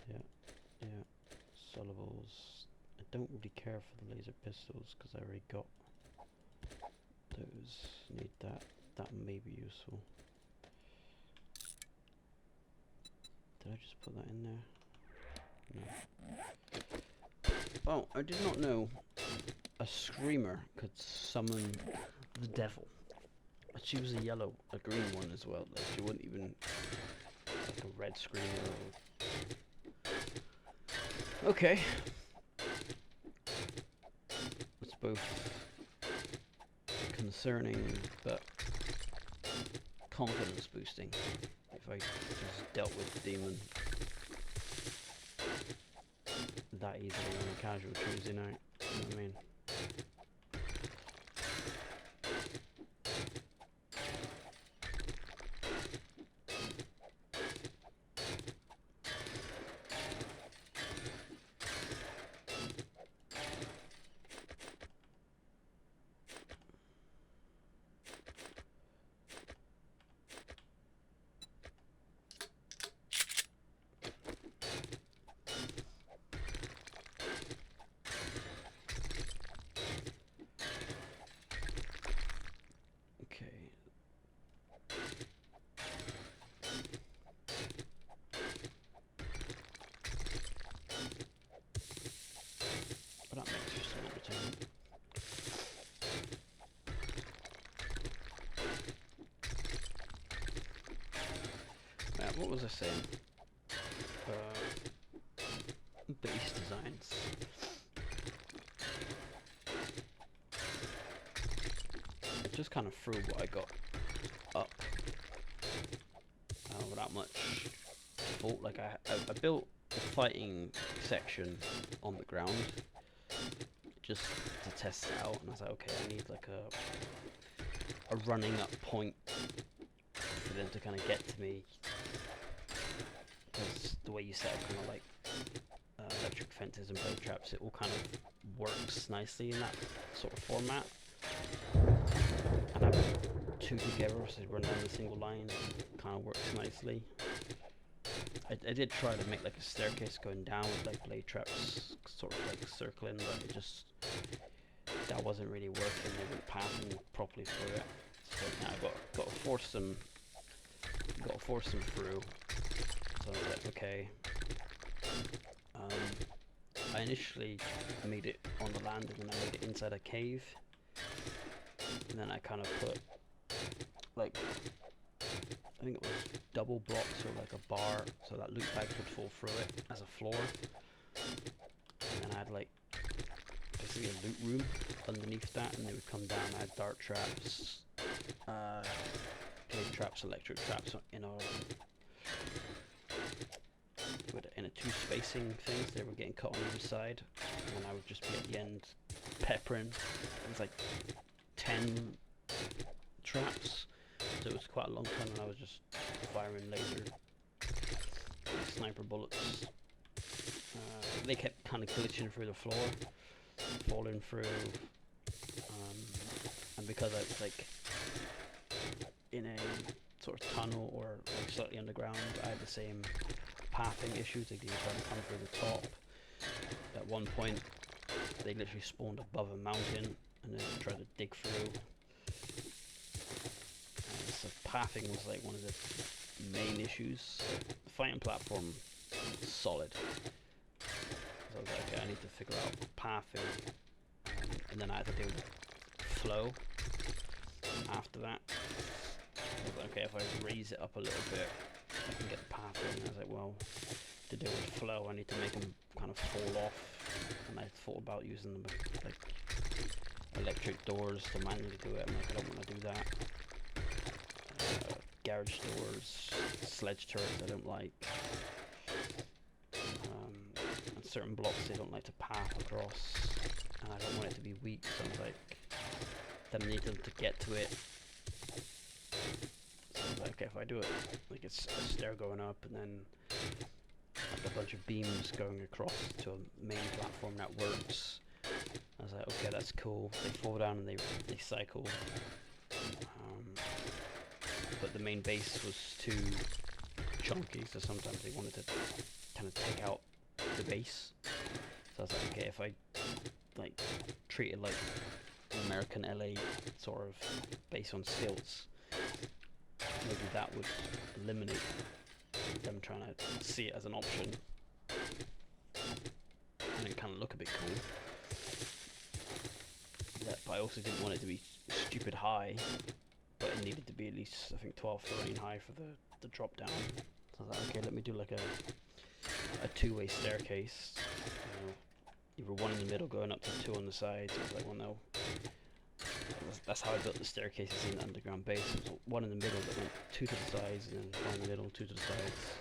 Yeah. Solubles. I don't really care for the laser pistols because I already got those. Need that. That may be useful. Did I just put that in there? No. Oh, I did not know a screamer could summon the devil. She was a green one as well. Like she wouldn't even like a red screamer. Okay. It's both concerning but confidence boosting. If I just dealt with the demon that easily on a casual Tuesday night, you know what I mean? But that makes for some entertainment. What was I saying? Base designs. I just kind of threw what I got up without much thought. Like I built the fighting section on the ground just to test it out, and I was like, okay, I need like a running up point for them to kind of get to me, because the way you set up kind of like electric fences and blade traps, it all kind of works nicely in that sort of format. And having two together so they run down a single line kind of works nicely. I did try to make like a staircase going down with like blade traps sort of like circling, but that wasn't really working. They weren't passing properly through it. So now I got to force them through. So I was like, okay. I initially made it on the land, and then I made it inside a cave, and then I kind of put like, I think it was double blocks or like a bar, so that loot bags would fall through it as a floor, and then I had like basically a loot room underneath that, and they would come down. I had dart traps, blade traps, electric traps in a two spacing things. They were getting cut on either side, and I would just be at the end peppering. It was like 10 traps, so it was quite a long time, and I was just firing laser sniper bullets. They kept kind of glitching through the floor, falling through, and because I was like in a sort of tunnel or like slightly underground, I had the same pathing issues. They were trying to come through the top. At one point, they literally spawned above a mountain and then tried to dig through. So pathing was like one of the main issues. The fighting platform, solid. So I was like, okay, I need to figure out pathing, and then I had to deal with flow after that. I was like, okay, if I raise it up a little bit, I can get the pathing. And I was like, well, to deal with flow, I need to make them kind of fall off, and I thought about using them like electric doors to manually do it. I'm like, I don't want to do that. Garage doors, sledge turrets I don't like, and certain blocks they don't like to path across, and I don't want it to be weak, so I was like, then I need them to get to it. So I was like, okay, if I do it like it's a stair going up and then like a bunch of beams going across to a main platform that works, I was like, okay, that's cool. They fall down and they cycle. But the main base was too chunky, so sometimes they wanted to kind of take out the base. So I was like, okay, if I like treat it like American LA sort of base on stilts, maybe that would eliminate them trying to see it as an option, and it kind of look a bit cool. Yeah, but I also didn't want it to be stupid high, but it needed to be at least, I think, 12, 13 high for the drop down. So I was like, okay, let me do like a two-way staircase, either one in the middle going up to two on the sides. I was like, well, no. That's how I built the staircases in the underground base. It was one in the middle that went two to the sides, and then one in the middle, two to the sides.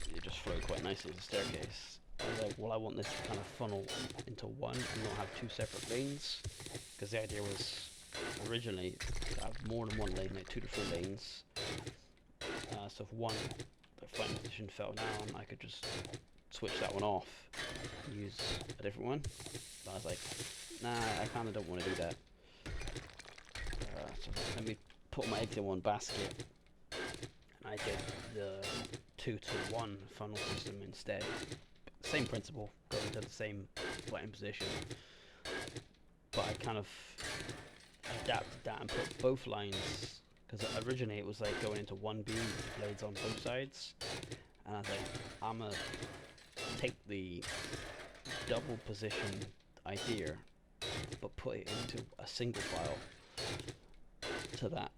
And it just flowed quite nicely as a staircase. I was like, well, I want this to kind of funnel into one and not have two separate lanes, because the idea was originally to have more than one lane, like 2 to 3 lanes. So if one, the final position fell down, I could just switch that one off and use a different one. But I was like, nah, I kind of don't want to do that. So let me put my eggs in one basket, and I did the 2 to 1 funnel system instead. Same principle, going to the same button position, but I kind of adapted that and put both lines, because originally it was like going into one beam with the blades on both sides, and I was like, I'm gonna take the double position idea but put it into a single file, so that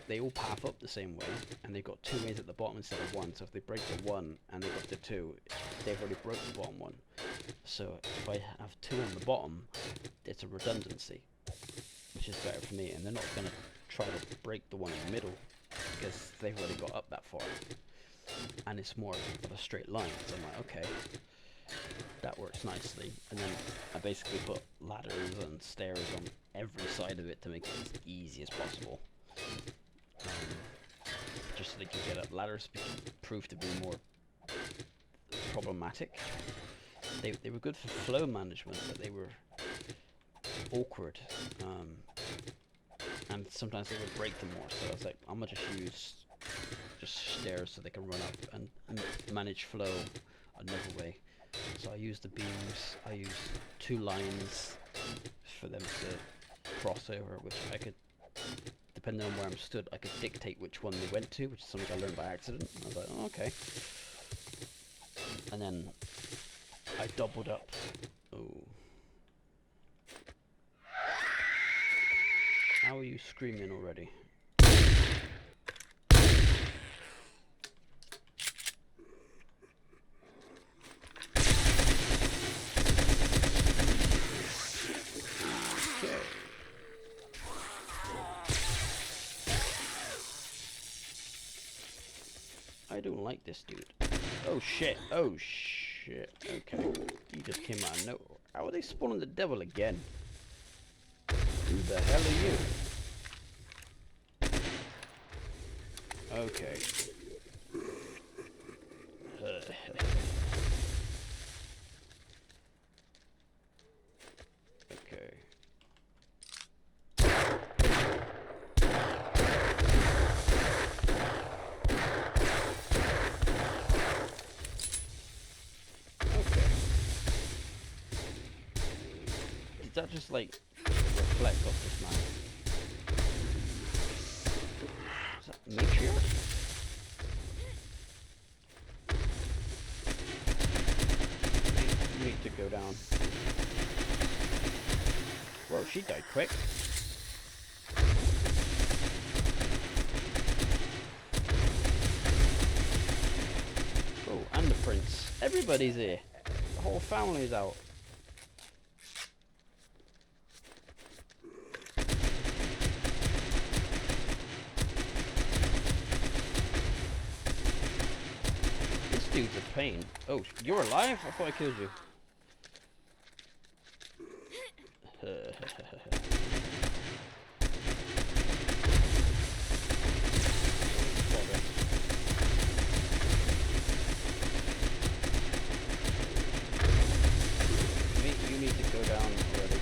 they all path up the same way, and they've got 2 lanes at the bottom instead of 1. So if they break the 1 and they got to 2, they've already broke the bottom one. So if I have 2 on the bottom, it's a redundancy, which is better for me, and they're not going to try to break the one in the middle because they've already got up that far, and it's more of a straight line. So I'm like, okay, that works nicely. And then I basically put ladders and stairs on every side of it to make it as easy as possible. Just so they can get up. Ladders proved to be more problematic. They were good for flow management, but they were awkward. And sometimes they would break them more. So I was like, I'm gonna just use stairs so they can run up and manage flow another way. So I used the beams. I used 2 lines for them to cross over, which I could, depending on where I'm stood, I could dictate which one they went to, which is something I learned by accident. I was like, oh, okay. And then I doubled up. Oh. How are you screaming already? I don't like this dude. Oh shit, oh shit. Okay, he just came out of nowhere. How are they spawning the devil again? Who the hell are you? Okay. Okay. Did that just like reflect off this man? Is that matriarch? You need to go down. Whoa, she died quick. Oh, and the prince. Everybody's here. The whole family's out. This dude's a pain. Oh, you're alive? I thought I killed you. You need to go down already.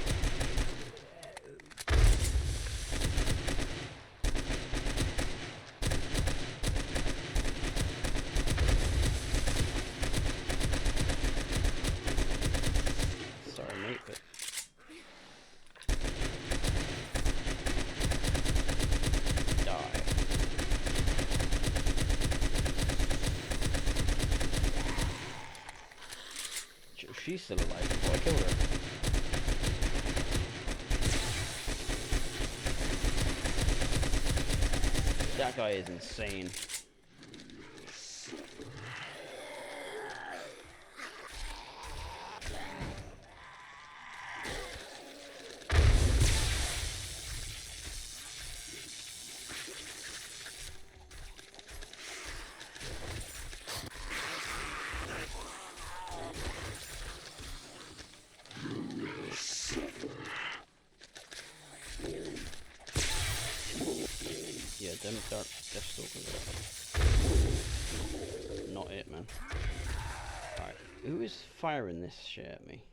Sorry, mate, but she's still alive before I killed her. That guy is insane. Yeah, them dark Deathstalkers are not it, man. Alright, who is firing this shit at me?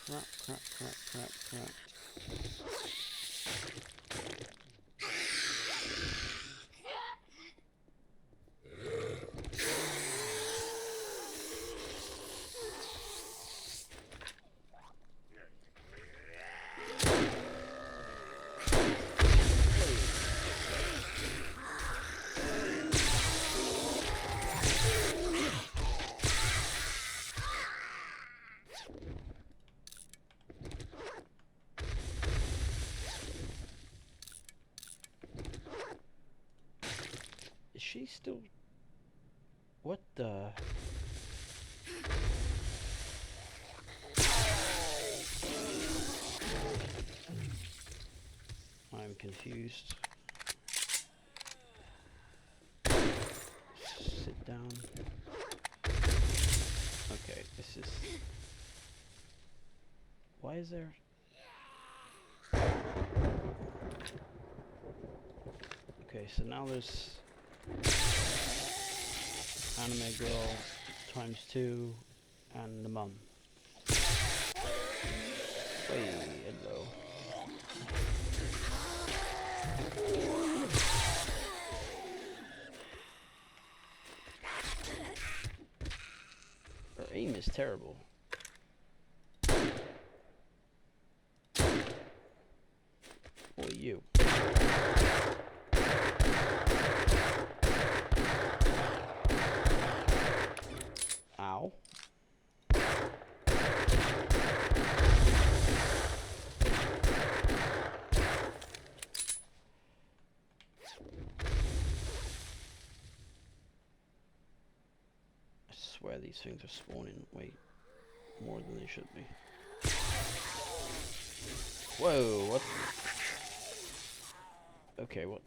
Crap, crap, crap, crap, crap. Is she still... What the... I'm confused. Sit down. Okay, this is... Why is there... Okay, so now there's... Anime girl ×2 and the mum. Hey, hello. Her aim is terrible. Or you. Ow. I swear these things are spawning way more than they should be. Whoa, what? Okay, what?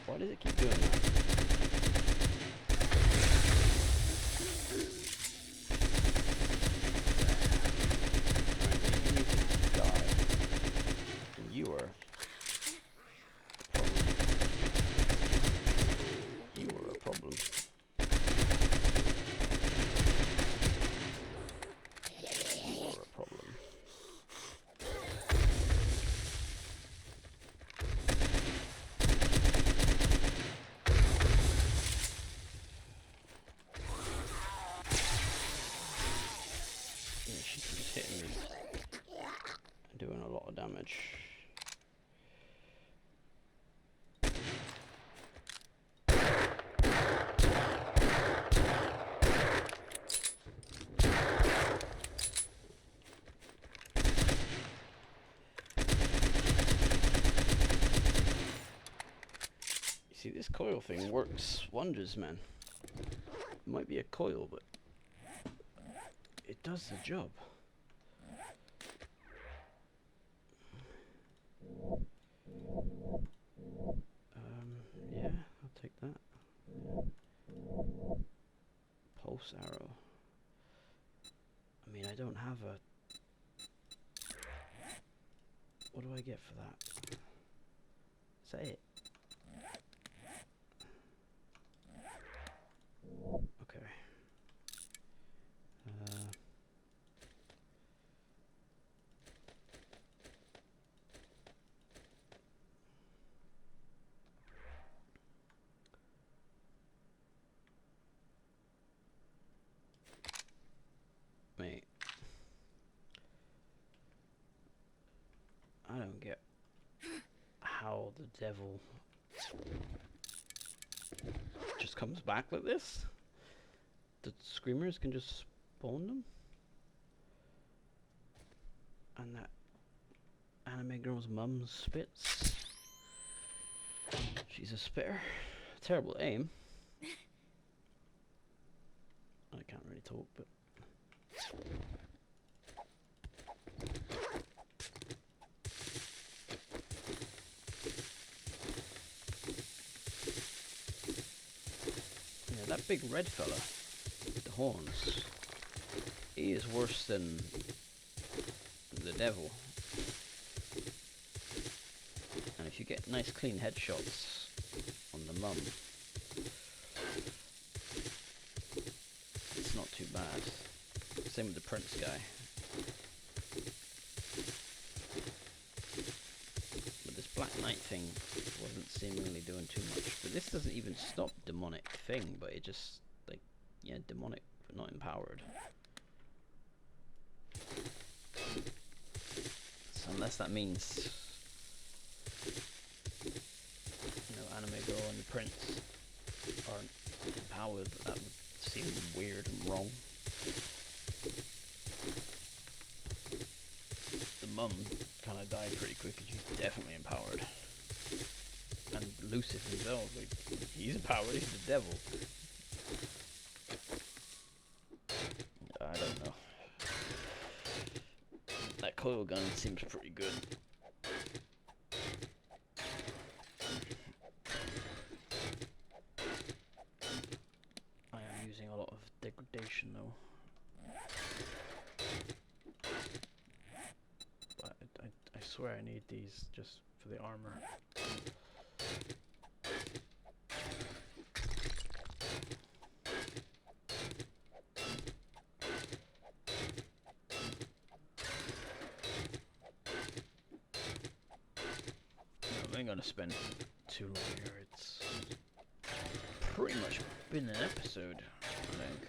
Why does it keep doing that? Alright, you need to die. And you are... You are a problem. You are a problem. She keeps hitting me and doing a lot of damage. You see, this coil thing works wonders, man. It might be a coil, but it does the job. Yeah, I'll take that. Pulse arrow. I mean, I don't have a... What do I get for that? Is that it? Okay. I don't get how the devil just comes back like this. The screamers can just spawn them. And that anime girl's mum spits. She's a spitter. Terrible aim. I can't really talk, but yeah, that big red fella with the horns, he is worse than the devil. And if you get nice clean headshots on the mum, it's not too bad. Same with the prince guy. But this Black Knight thing wasn't seemingly doing too much. But this doesn't even stop demonic thing, but it just, like, yeah, demonic but not empowered. So unless that means, you know, anime girl and the prince aren't empowered, that would seem weird and wrong. The mum kind of died pretty quick, and she's definitely empowered. And Lucifer himself, like, he's empowered, he's the devil. I don't know. That coil gun seems pretty good. I am using a lot of degradation though. But I swear I need these just for the armor. I ain't gonna spend too long here. It's pretty much been an episode, I think.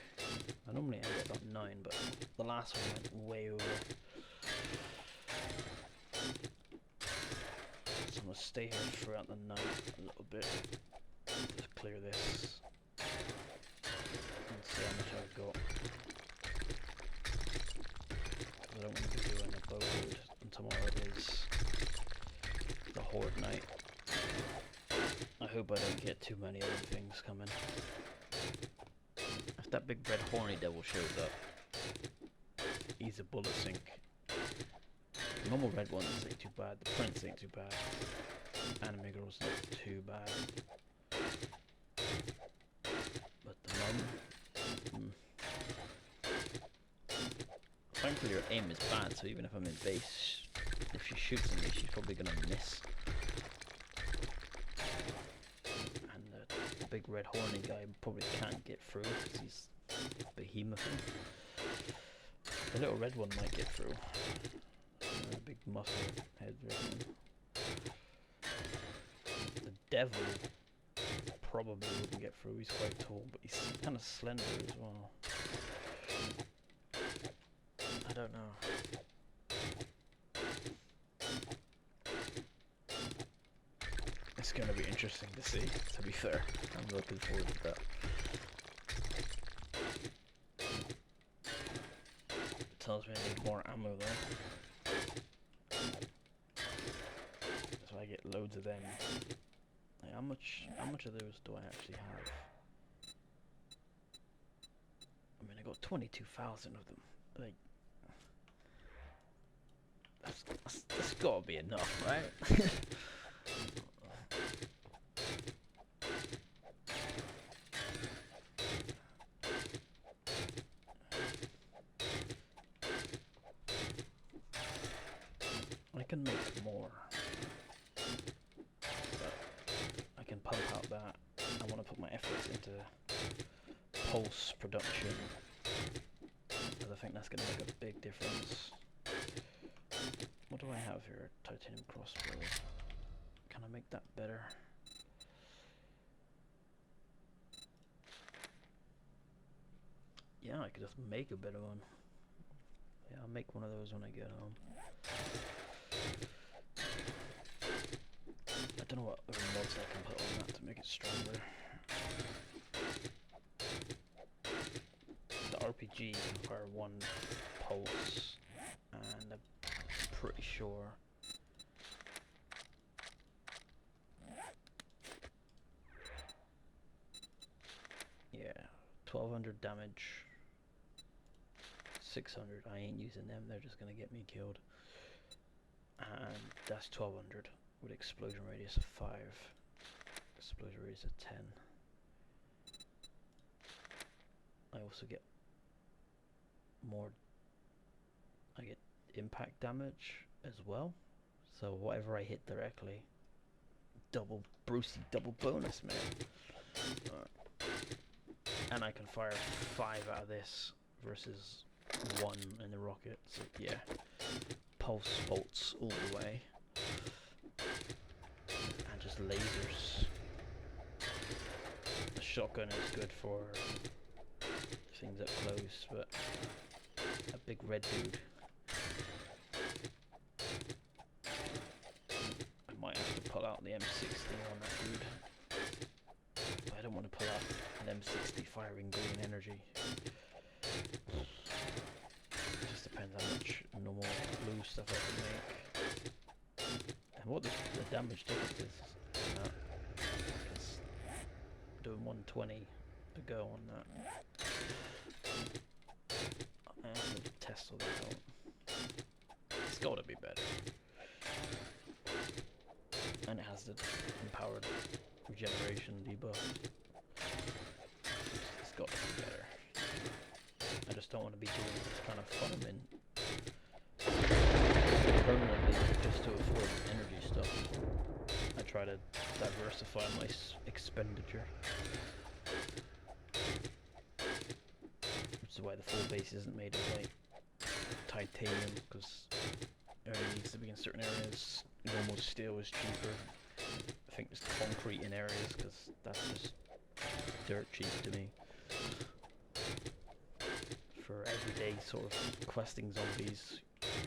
I normally end at about 9, but the last one went way over. So I'm gonna stay here throughout the night a little bit. Just clear this and see how much I've got. I don't want to be doing a bow load, and tomorrow is the Horde night. I hope I don't get too many other things coming. If that big red horny devil shows up, he's a bullet sink. The normal red ones ain't too bad, the prince ain't too bad, anime girl's not too bad. But the mum, thankfully her aim is bad, so even if I'm in base, if she shoots at me, she's probably gonna miss. And the big red horny guy probably can't get through because he's behemoth. The little red one might get through. A big muscle head. The devil probably wouldn't get through. He's quite tall, but he's kind of slender as well. I don't know. It's going to be interesting to see, to be fair. I'm looking forward to that. It tells me I need more ammo though. So I get loads of them. Like, how much of those do I actually have? I mean, I got 22,000 of them. Like, that's gotta be enough, right? I can make more, but I can pump out that. I want to put my efforts into pulse production, because I think that's going to make a big difference. What do I have here? Titanium crossbow. Can I make that better? Yeah, I could just make a better one. Yeah, I'll make one of those when I get home. make it stronger. The RPG can fire one pulse, and I'm pretty sure yeah, 1200 damage, 600. I ain't using them, they're just gonna get me killed. And that's 1200 with explosion radius of 5, explosion radius of 10. I also get more, I get impact damage as well, so whatever I hit directly, double Brucey, double bonus, man. And I can fire 5 out of this versus 1 in the rocket, so yeah, pulse bolts all the way, and just lasers. The shotgun is good for things up close, but a big red dude, I might have to pull out the M60 on that dude. But I don't want to pull out an M60 firing green energy. It just depends how much normal blue stuff I can make. And what the damage difference is. It's doing 120 to go on that. I have to test all that out. It's got to be better. And it has the empowered regeneration debuff. It's got to be better. I just don't want to be doing this kind of farming permanently just to afford energy stuff. I try to diversify my expenditure. Which is why the full base isn't made of like titanium, because it only needs to be in certain areas. Normal steel is cheaper. I think there's concrete in areas because that's just dirt cheap to me. For everyday sort of questing zombies,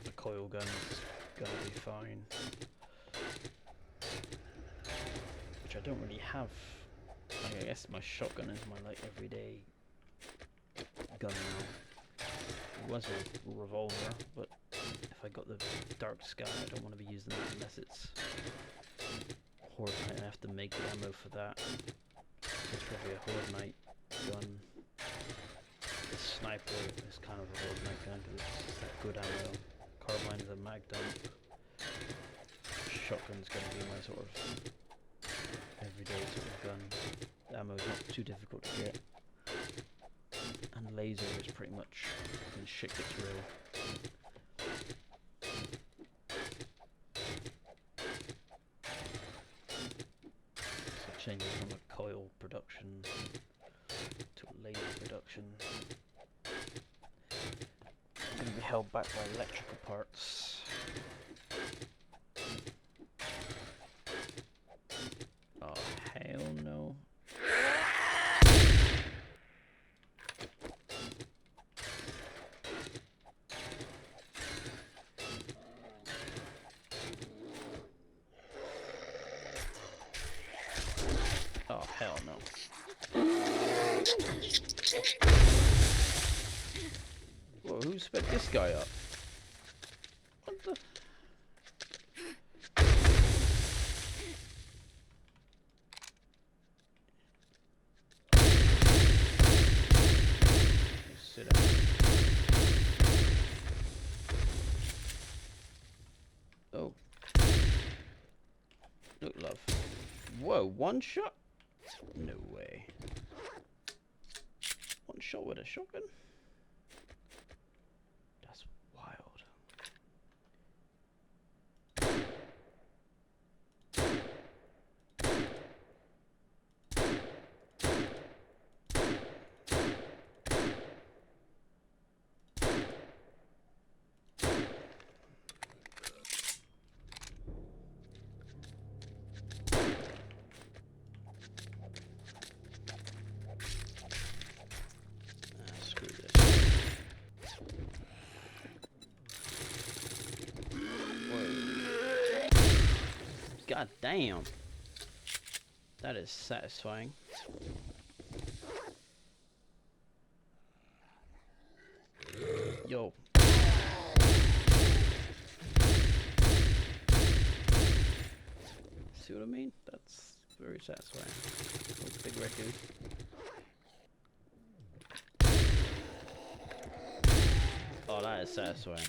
the coil gun is gonna be fine. Which I don't really have. I guess my shotgun is my like everyday gun now. It was a revolver, but if I got the dark sky, I don't want to be using that unless it's Horde Night. I have to make the ammo for that. It's probably a Horde Night gun. The sniper is kind of a Horde Night gun because it's that good ammo. Carbine is a mag dump. Shotgun's going to be my sort of everyday sort of gun. The ammo is not too difficult to get. And laser is pretty much when shit gets real. So changing from a coil production to a laser production. I'm going to be held back by electrical parts. Oh hell no. Oh hell no. Whoa, who sped this guy up? What the? Sit down. Oh. Look, love. Whoa, one shot? No way. One shot with a shotgun? That's wild. Screw this. Whoa. God damn. That is satisfying. Yo. See what I mean? That's very satisfying. Oh, big red dude. Oh, that is satisfying.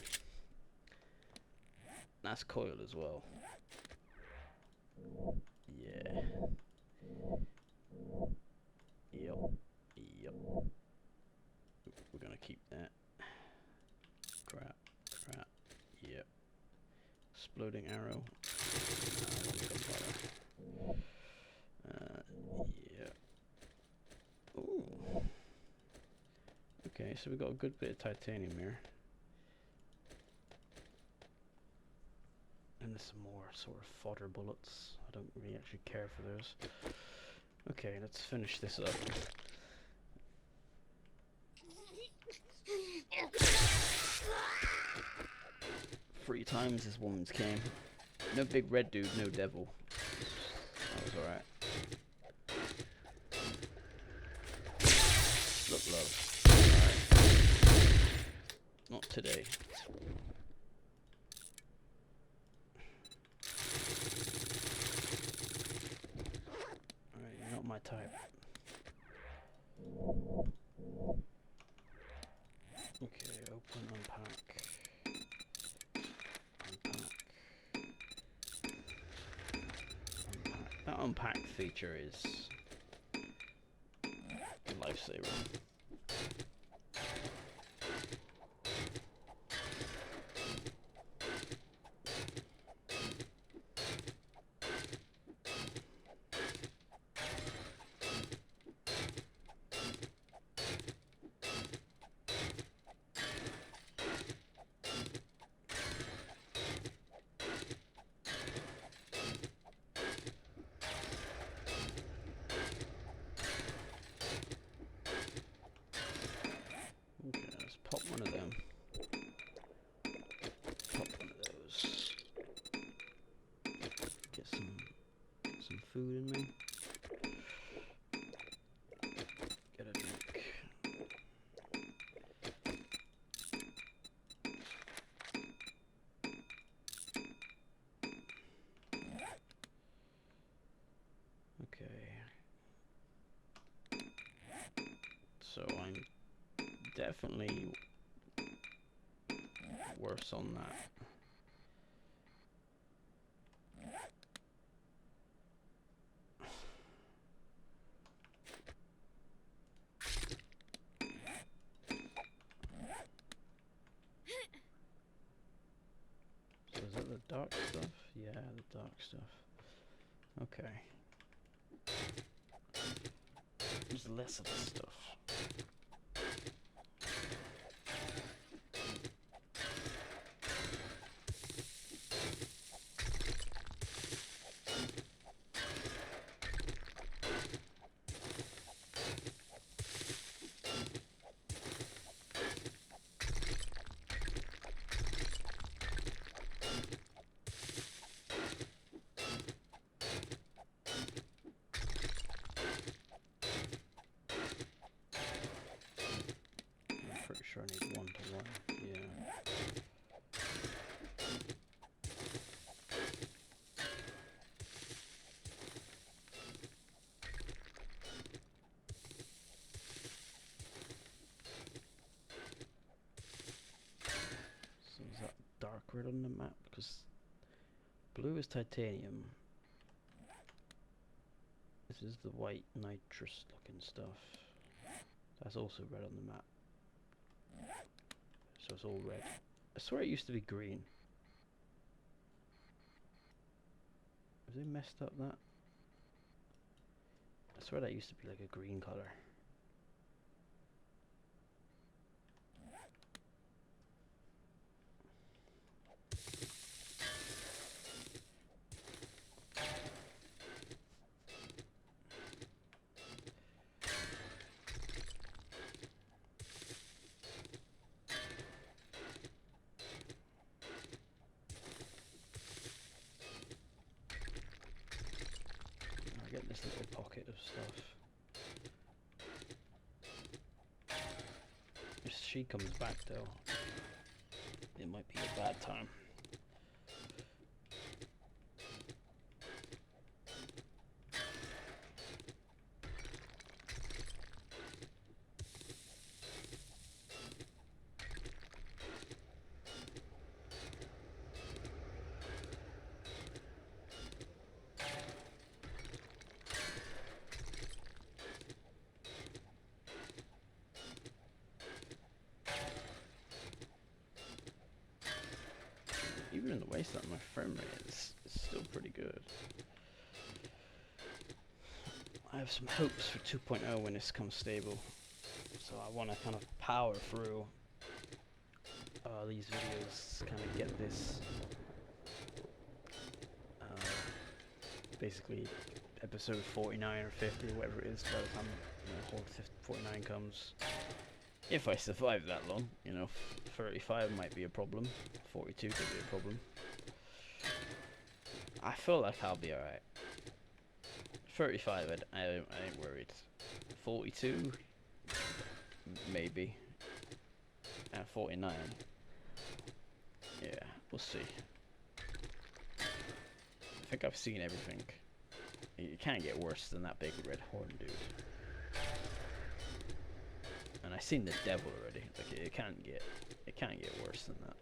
That's coil as well. Yeah. Yep. Yep. We're gonna keep that. Crap. Crap. Yep. Exploding arrow. Yeah. Ooh. Okay, so we got a good bit of titanium here. And there's some more sort of fodder bullets. I don't really actually care for those. Okay, let's finish this up. 3 times this woman's came. No big red dude, no devil. That was alright. Look, love. Alright. Not today. Alright, you're not my type. Okay, open, unpack. That unpack feature is a lifesaver. Okay, let's pop one of them. Pop one of those. Get some food in me. Get a drink. Okay. So I'm definitely worse on that. So is that the dark stuff? Yeah, the dark stuff. Okay. There's less of this stuff. Pretty sure I need 1 to 1. Yeah. So is that dark red on the map? Because blue is titanium. This is the white nitrous looking stuff. That's also red on the map. So it's all red. I swear it used to be green. Have they messed up that? I swear that used to be like a green color. nice little pocket of stuff. If she comes back though, it might be a bad time. Even in the wasteland, my frame rate is still pretty good. I have some hopes for 2.0 when this comes stable, so I want to kind of power through these videos, kind of get this basically episode 49 or 50 or whatever it is by the time Horde 49 comes. If I survive that long, 35 might be a problem, 42 could be a problem. I feel like I'll be alright. 35, I ain't worried. 42, maybe. And 49, yeah, we'll see. I think I've seen everything. It can't get worse than that big red horn dude. And I've seen the devil already. Like it can't get worse than that.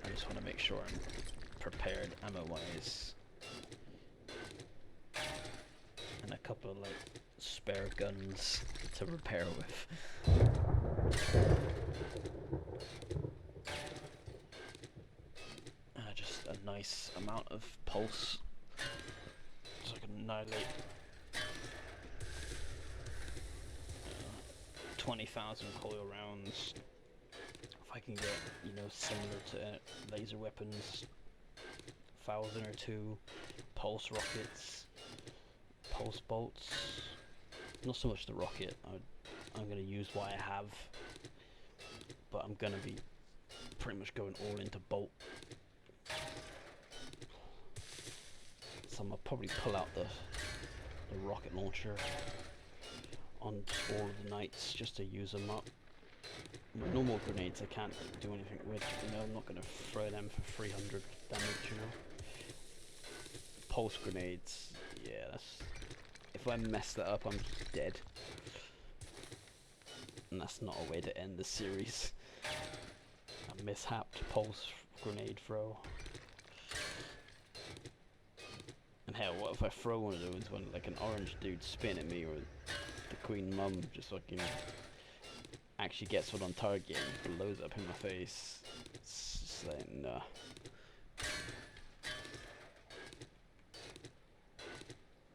I just want to make sure I'm prepared ammo-wise, and a couple of like spare guns to repair with. Just a nice amount of pulse, so I can annihilate 20,000 coil rounds. If I can get, similar to laser weapons, 1,000 or 2 pulse rockets, pulse bolts. Not so much the rocket. I'm going to use what I have, but I'm going to be pretty much going all into bolt. So I'm gonna probably pull out the rocket launcher on all of the nights just to use them up. Normal grenades I can't do anything with, I'm not gonna throw them for 300 damage, Pulse grenades, yeah, that's... If I mess that up, I'm just dead. And that's not a way to end the series. A mishapped pulse grenade throw. And hell, what if I throw one of those when like an orange dude spin at me, or the Queen Mum just fucking actually gets one on target and blows up in my face? It's just like, nah.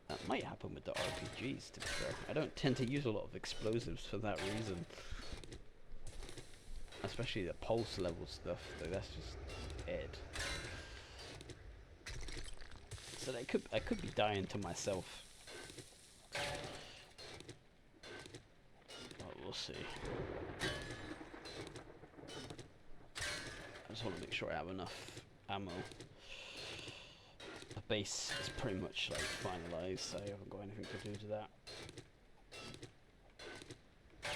That might happen with the RPGs, to be fair. I don't tend to use a lot of explosives for that reason. Especially the pulse level stuff, though, that's just dead. So I could be dying to myself. Well, we'll see. I just want to make sure I have enough ammo. The base is pretty much like finalized, so I haven't got anything to do to that.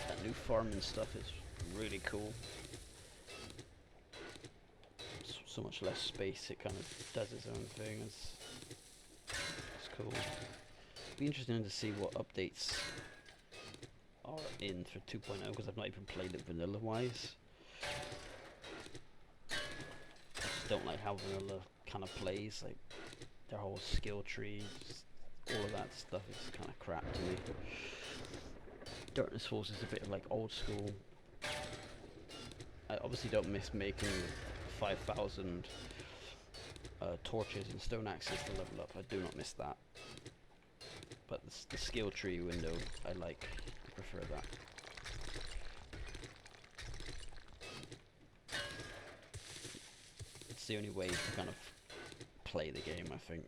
That new farming stuff is really cool. So much less space, it kind of does its own thing. It's cool. Be interesting to see what updates are in for 2.0, because I've not even played it vanilla wise. I just don't like how vanilla kind of plays, like their whole skill tree, all of that stuff is kind of crap to me. Darkness Falls is a bit of like old school. I obviously don't miss making 5,000 torches and stone axes to level up. I do not miss that. But the skill tree window, I like. I prefer that. It's the only way to kind of play the game, I think.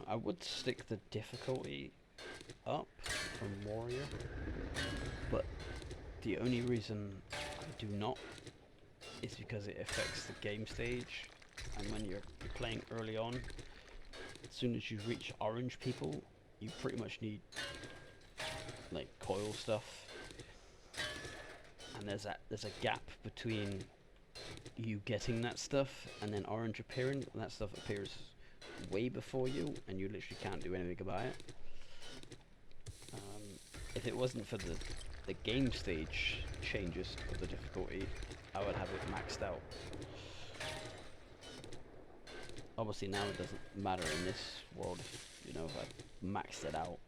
I would stick the difficulty up from Warrior, but the only reason I do not is because it affects the game stage, and when you're playing early on, as soon as you reach orange people, you pretty much need like coil stuff, and there's a gap between you getting that stuff and then orange appearing, and that stuff appears way before you, and you literally can't do anything about it. If it wasn't for the game stage changes of the difficulty, I would have it maxed out. Obviously now it doesn't matter in this world, you know, if I maxed it out.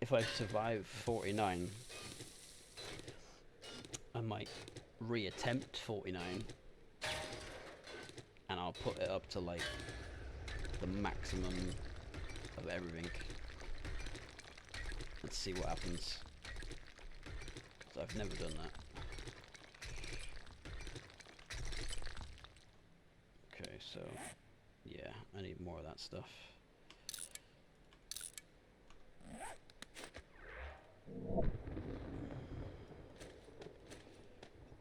If I survive 49, I might reattempt 49, and I'll put it up to like the maximum of everything and see what happens. So I've never done that. Okay, so yeah, I need more of that stuff.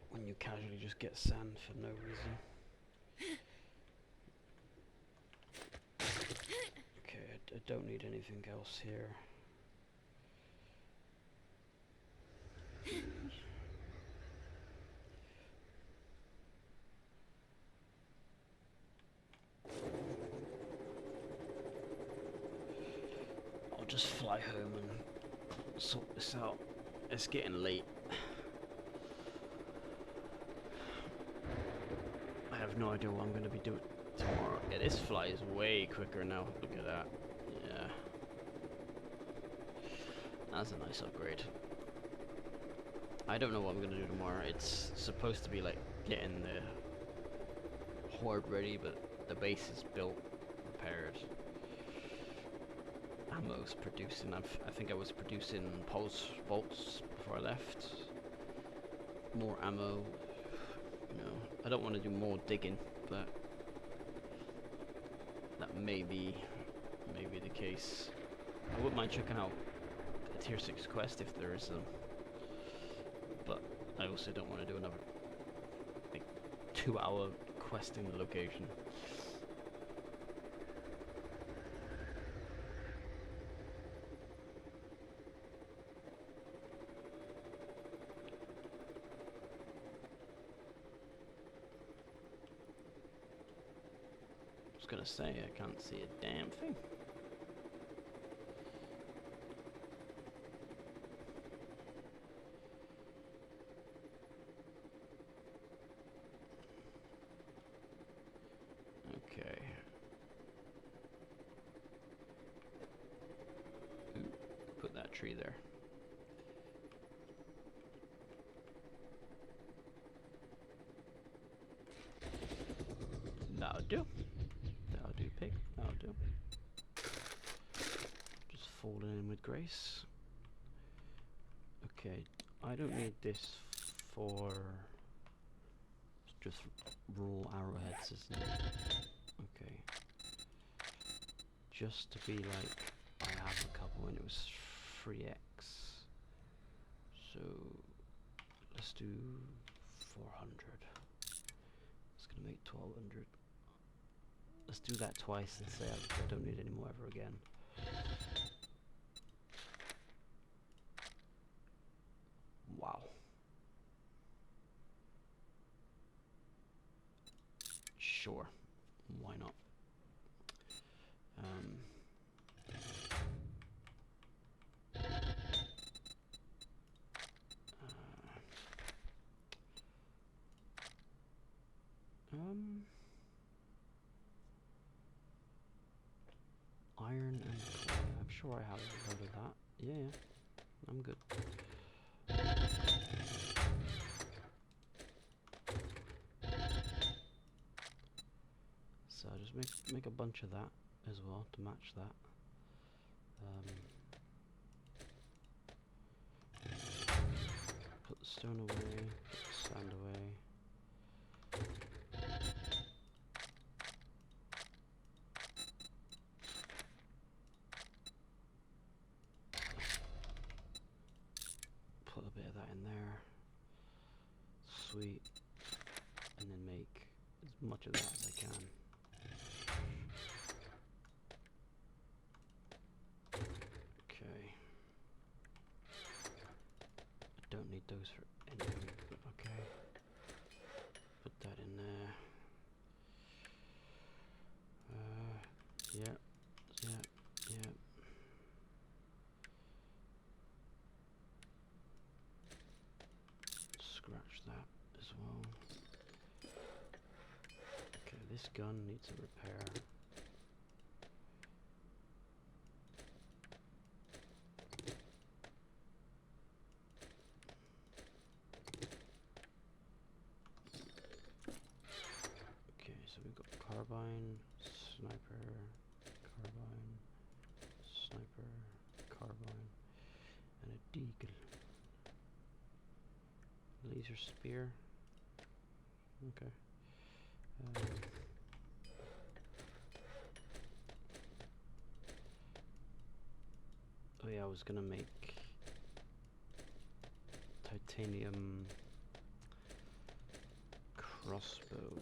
When you casually just get sand for no reason. Okay, I don't need anything else here. I'll just fly home and sort this out. It's getting late. I have no idea what I'm going to be doing tomorrow. Yeah, this flies way quicker now. Look at that. Yeah. That's a nice upgrade. I don't know what I'm going to do tomorrow. It's supposed to be like getting the horde ready, but the base is built, repaired. Ammo's producing. I think I was producing pulse bolts before I left. More ammo. You know, I don't want to do more digging, but that may be the case. I wouldn't mind checking out a tier 6 quest if there is some, but I also don't want to do another like 2-hour questing the location. I was gonna say I can't see a damn thing. Okay. Ooh, put that tree there. That'll do. That'll do, pig. That'll do. Just falling in with grace. Okay, I don't need this for just raw arrowheads, isn't it? Okay. Just to be like, I have a couple and it was 3x. So let's do 400. It's gonna make 1200. Let's do that twice and say I don't need any more ever again. Wow. Sure. Why not? Iron and clay. I'm sure I have a load of that. Yeah, yeah. I'm good. So just make a bunch of that as well to match that. Put the stone away, put the sand away. sweet, and then make as much of that as I can. Okay. I don't need those for anything, but okay. Put that in there. Yeah, yeah, yeah. Scratch that as well. Okay, this gun needs a repair. Okay, so we've got carbine, sniper, carbine, sniper, carbine, and a deagle. Laser spear. Okay. Oh yeah, I was gonna make titanium crossbow.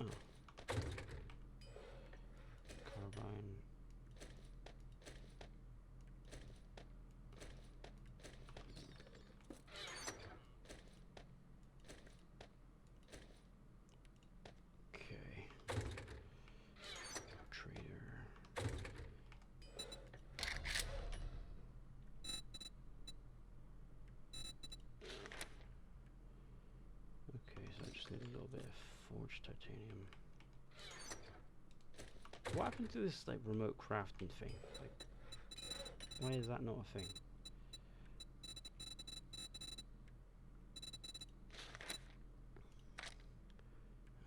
Oh. Carbine. Okay. Trader. Okay, so I just need a little bit of forged titanium. What happened to this like remote crafting thing? Like, why is that not a thing?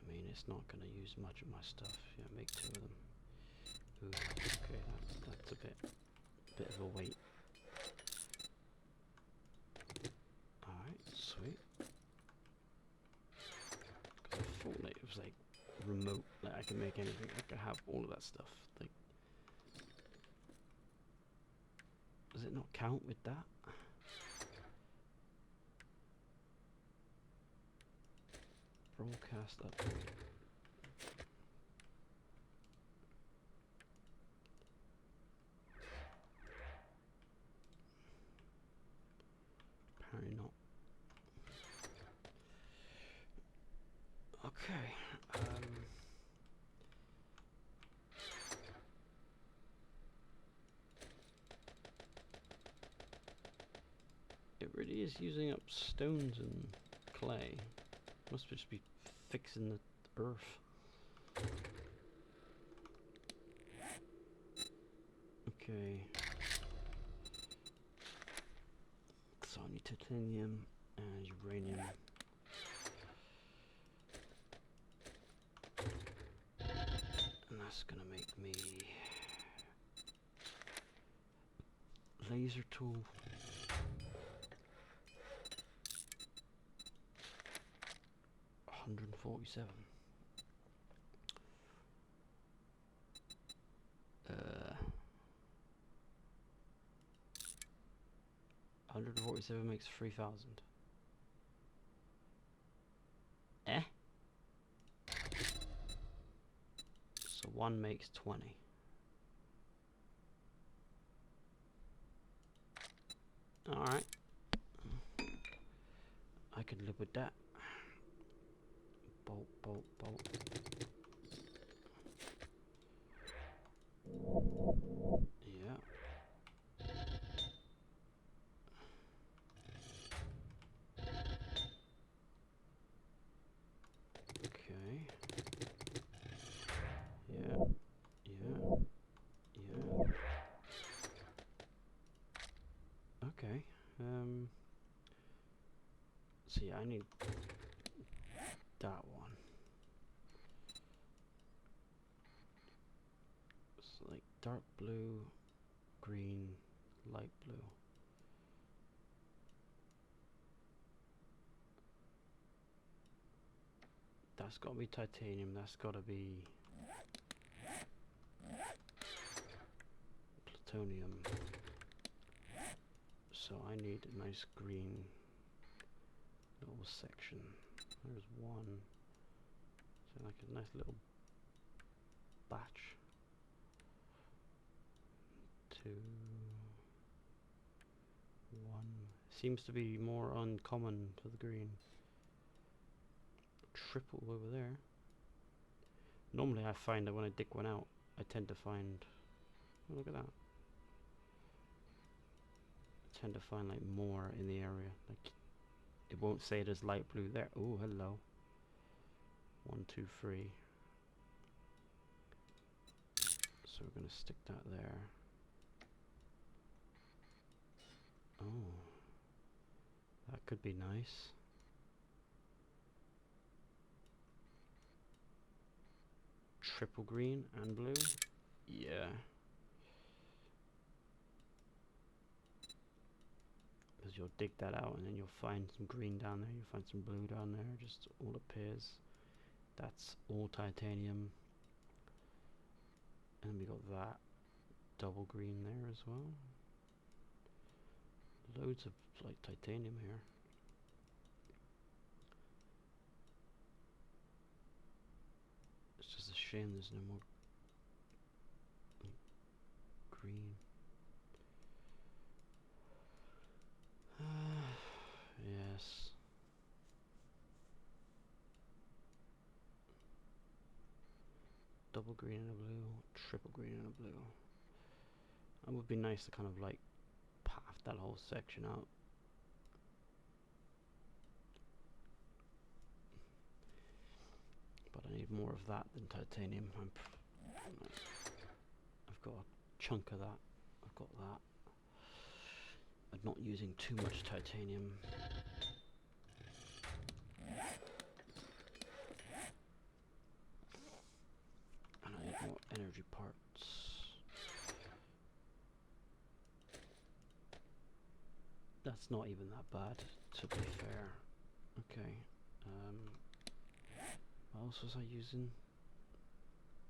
I mean, it's not going to use much of my stuff. Yeah, make 2 of them. Ooh, okay, that's a bit of a weight. Alright, sweet. 'Cause I thought that it was like remote, like I can make anything, I can have all of that stuff. Like, does it not count with that? Broadcast upgrade. Apparently not. Okay. It really is using up stones and clay. Must just be fixing the earth. Okay. So I need titanium and uranium. And that's gonna make me laser tool. $147. 147 makes 3,000. Eh? So 1 makes 20. Alright. I can live with that. Bolt, bolt, bolt. Yeah. Okay. Yeah. Yeah. Yeah. Okay. So yeah, I need that one. It's like dark blue, green, light blue. That's got to be titanium. That's got to be plutonium. So I need a nice green little section. There's one. So like a nice little batch. 2, 1. Seems to be more uncommon for the green. Triple over there. Normally I find that when I dig one out, I tend to find, oh, look at that. I tend to find like more in the area. Like it won't say there's light blue there. Oh, hello. 1, 2, 3. So we're gonna stick that there. Oh, that could be nice. Triple green and blue. Yeah. Because you'll dig that out and then you'll find some green down there. You'll find some blue down there. Just all appears. That's all titanium. And we got that double green there as well. Loads of like titanium here. It's just a shame there's no more green. Yes. Double green and a blue, triple green and a blue. It would be nice to kind of like path that whole section out. But I need more of that than titanium. I've got a chunk of that. I've got that. I'm not using too much titanium. And I need more energy parts. That's not even that bad, to be fair. Okay. What else was I using?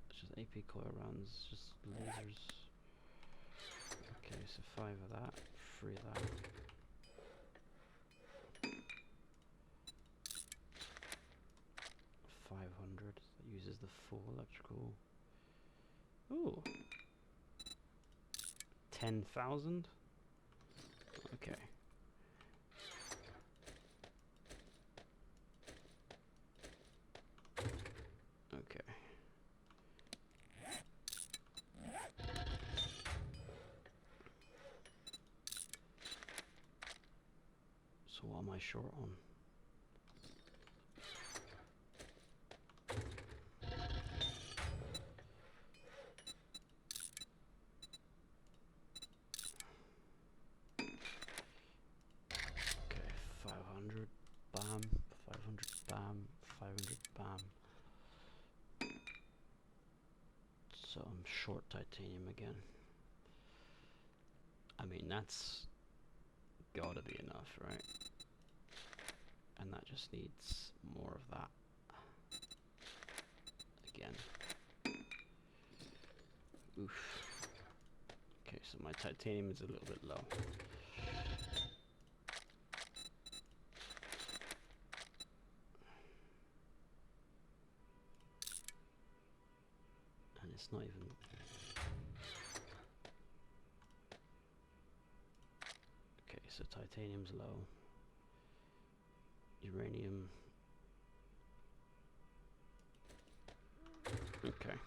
It's just AP coil rounds, just lasers. Okay, so 5 of that, 3 of that. $500. That uses the full electrical. Ooh. 10,000. Okay. Okay. So what am I short on? Okay, 500, bam, 500, bam, 500, bam. So I'm short titanium again. I mean, that's gotta be enough, right? And that just needs more of that. Again. Oof. Okay, so my titanium is a little bit low. And it's not even... Okay, so titanium's low. Uranium. Okay.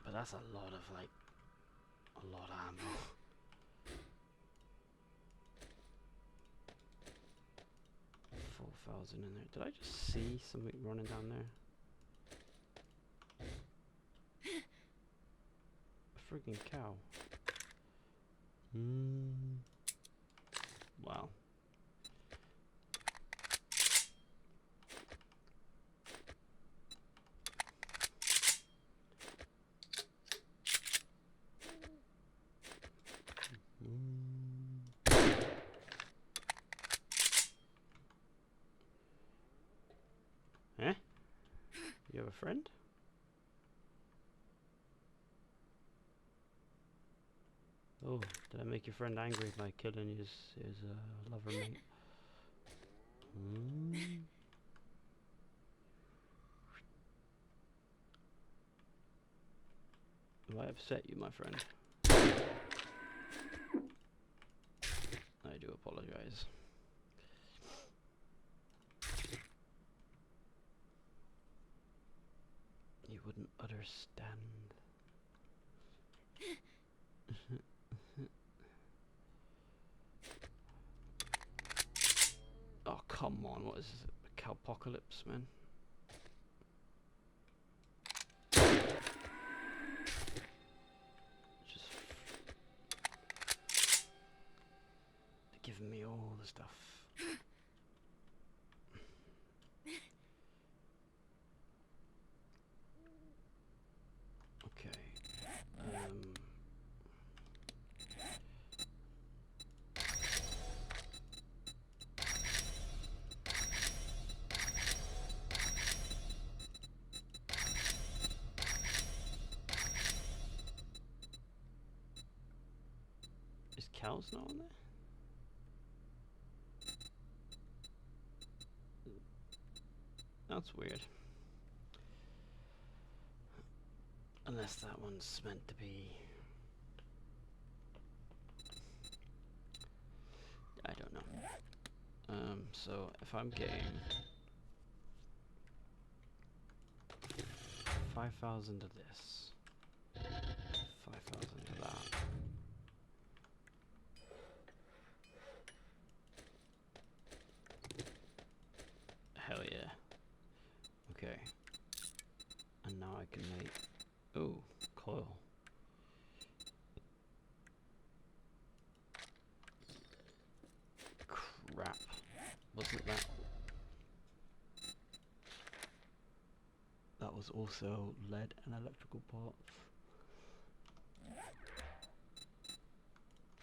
But that's a lot of, like, a lot of ammo. $4,000 in there. Did I just see something running down there? A freaking cow. Wow. Eh? You have a friend? Oh, Did I make your friend angry by killing his lover mate? Have I upset you, my friend? I do apologize. You wouldn't understand. Oh, come on, what is this? A cowpocalypse, man? Just giving me all the stuff. Okay. Is cows not on there? That's weird. Unless that one's meant to be... I don't know. So if I'm getting 5,000 of this, 5,000 of that, hell yeah. Okay. And now I can make... Oh, coil. Crap. Wasn't that... That was also lead and electrical parts.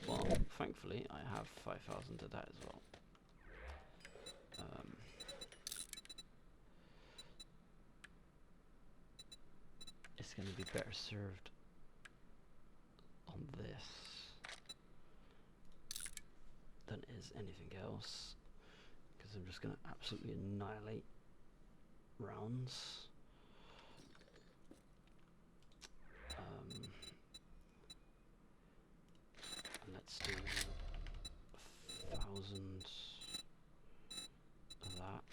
Well, thankfully I have 5,000 of that as well. It's going to be better served on this than it is anything else, because I'm just going to absolutely annihilate rounds. And let's do 1,000 of that.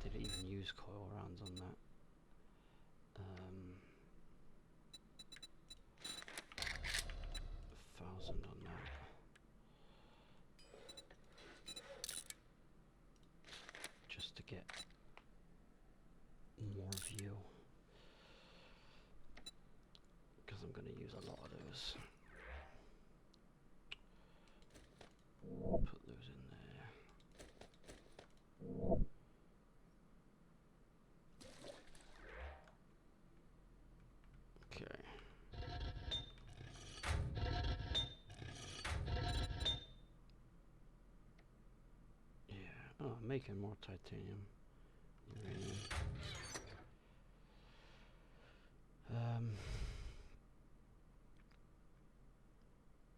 Did it even use coil rounds on that? 1,000 on that. Just to get more view, because I'm going to use a lot of those. Put those in there. Okay. Yeah. Oh, I'm making more titanium. Uranium.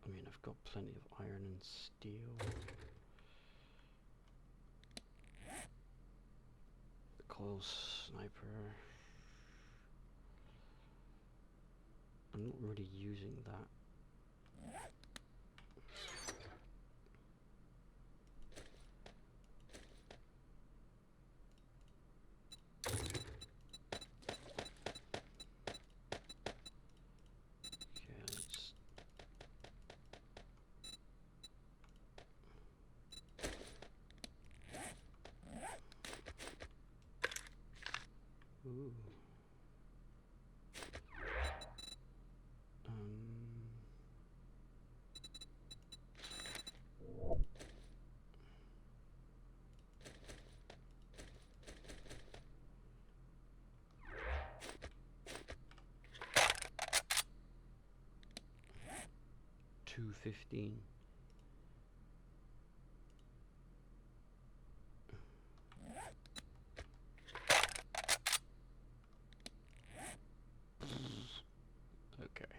I mean, I've got plenty of iron and steel. The coil sniper. I'm not really using that. Okay, let's... Ooh. 215. Okay.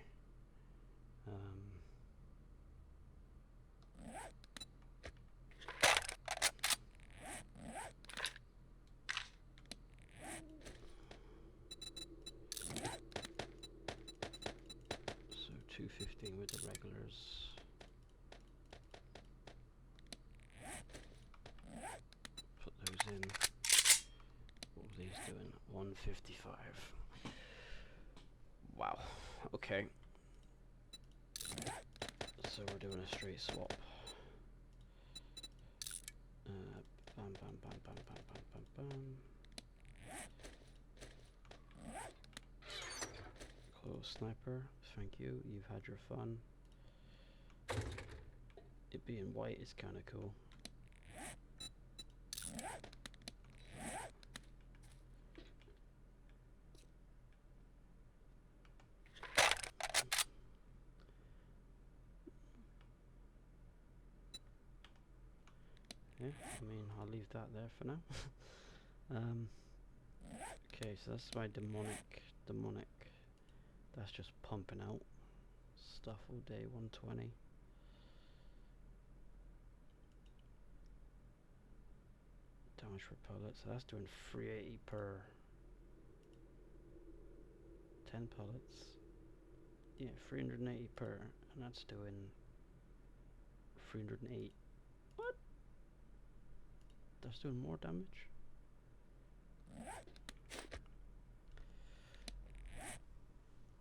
155. Wow. Okay. So we're doing a straight swap. Bam, bam, bam, bam, bam, bam, bam, bam. Cool sniper, thank you. You've had your fun. It being white is kind of cool. Yeah, I mean, I'll leave that there for now. Okay, so that's my demonic. That's just pumping out stuff all day, 120. Damage per pellet, so that's doing 380 per 10 pellets. Yeah, 380 per, and that's doing 308. What? That's doing more damage?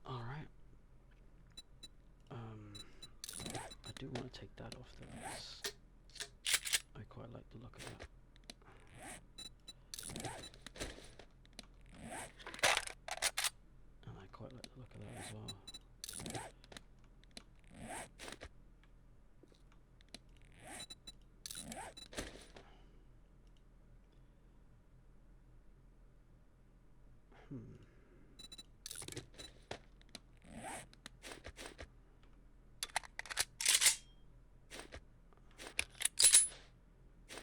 Alright. I do want to take that off the list. I quite like the look of that. And I quite like the look of that as well.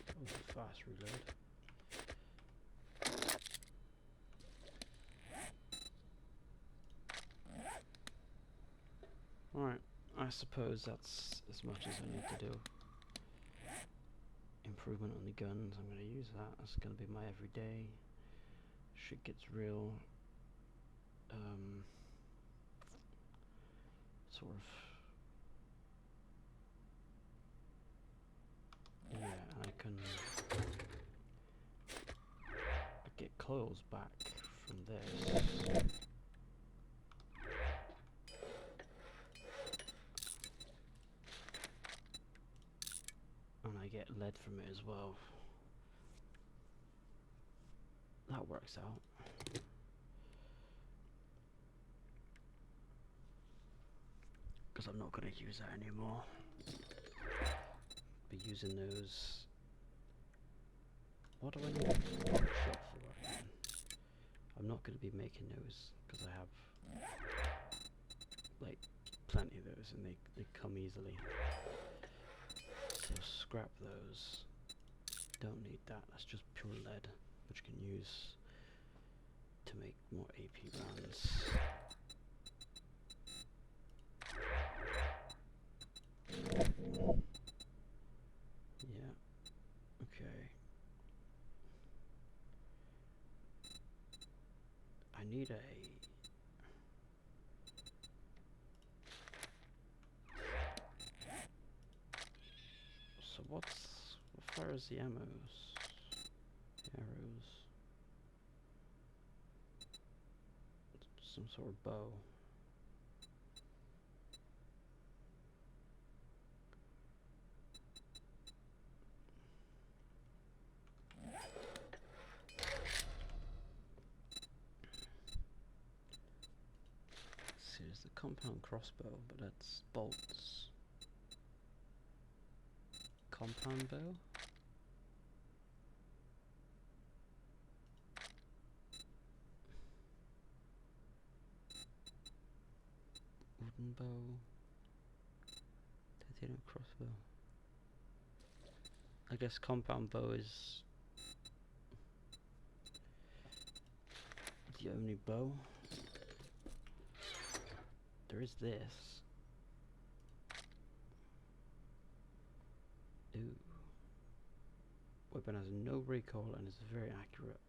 That was a fast reload. Alright, I suppose that's as much as I need to do. Improvement on the guns, I'm going to use that. That's going to be my everyday. Shit gets real. Sort of. Yeah, I can get coils back from this. And I get lead from it as well. That works out. Because I'm not going to use that anymore. Be using those. What do I need a workshop for again? I'm not going to be making those because I have like plenty of those and they come easily. So scrap those. Don't need that. That's just pure lead, which you can use to make more AP rounds. Yeah. Okay. I need a. So what far is the ammos? Arrows. Some sort of bow. See, there's the compound crossbow, but that's bolts. Compound bow? Wooden bow. Titanium crossbow. I guess compound bow is the only bow. There is this. Ooh. Weapon has no recoil and is very accurate.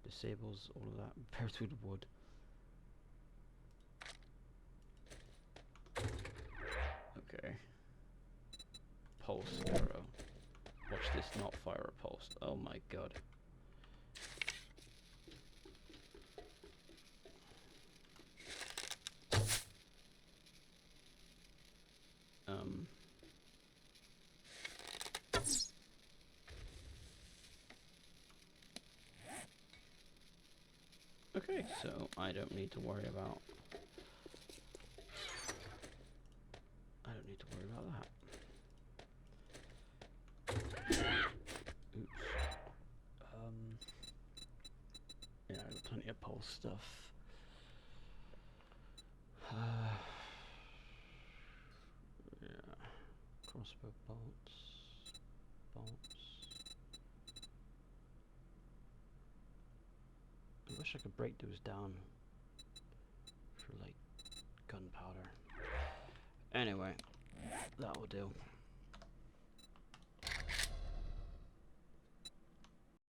Disables all of that. Repairs with wood. Okay. Pulse arrow. Watch this not fire a pulse. Oh my god. Okay. So I don't need to worry about. I don't need to worry about that. Oops. Yeah, I've got plenty of pulse stuff. Yeah. Crossbow bolts. I wish I could break those down for like gunpowder. Anyway, that will do.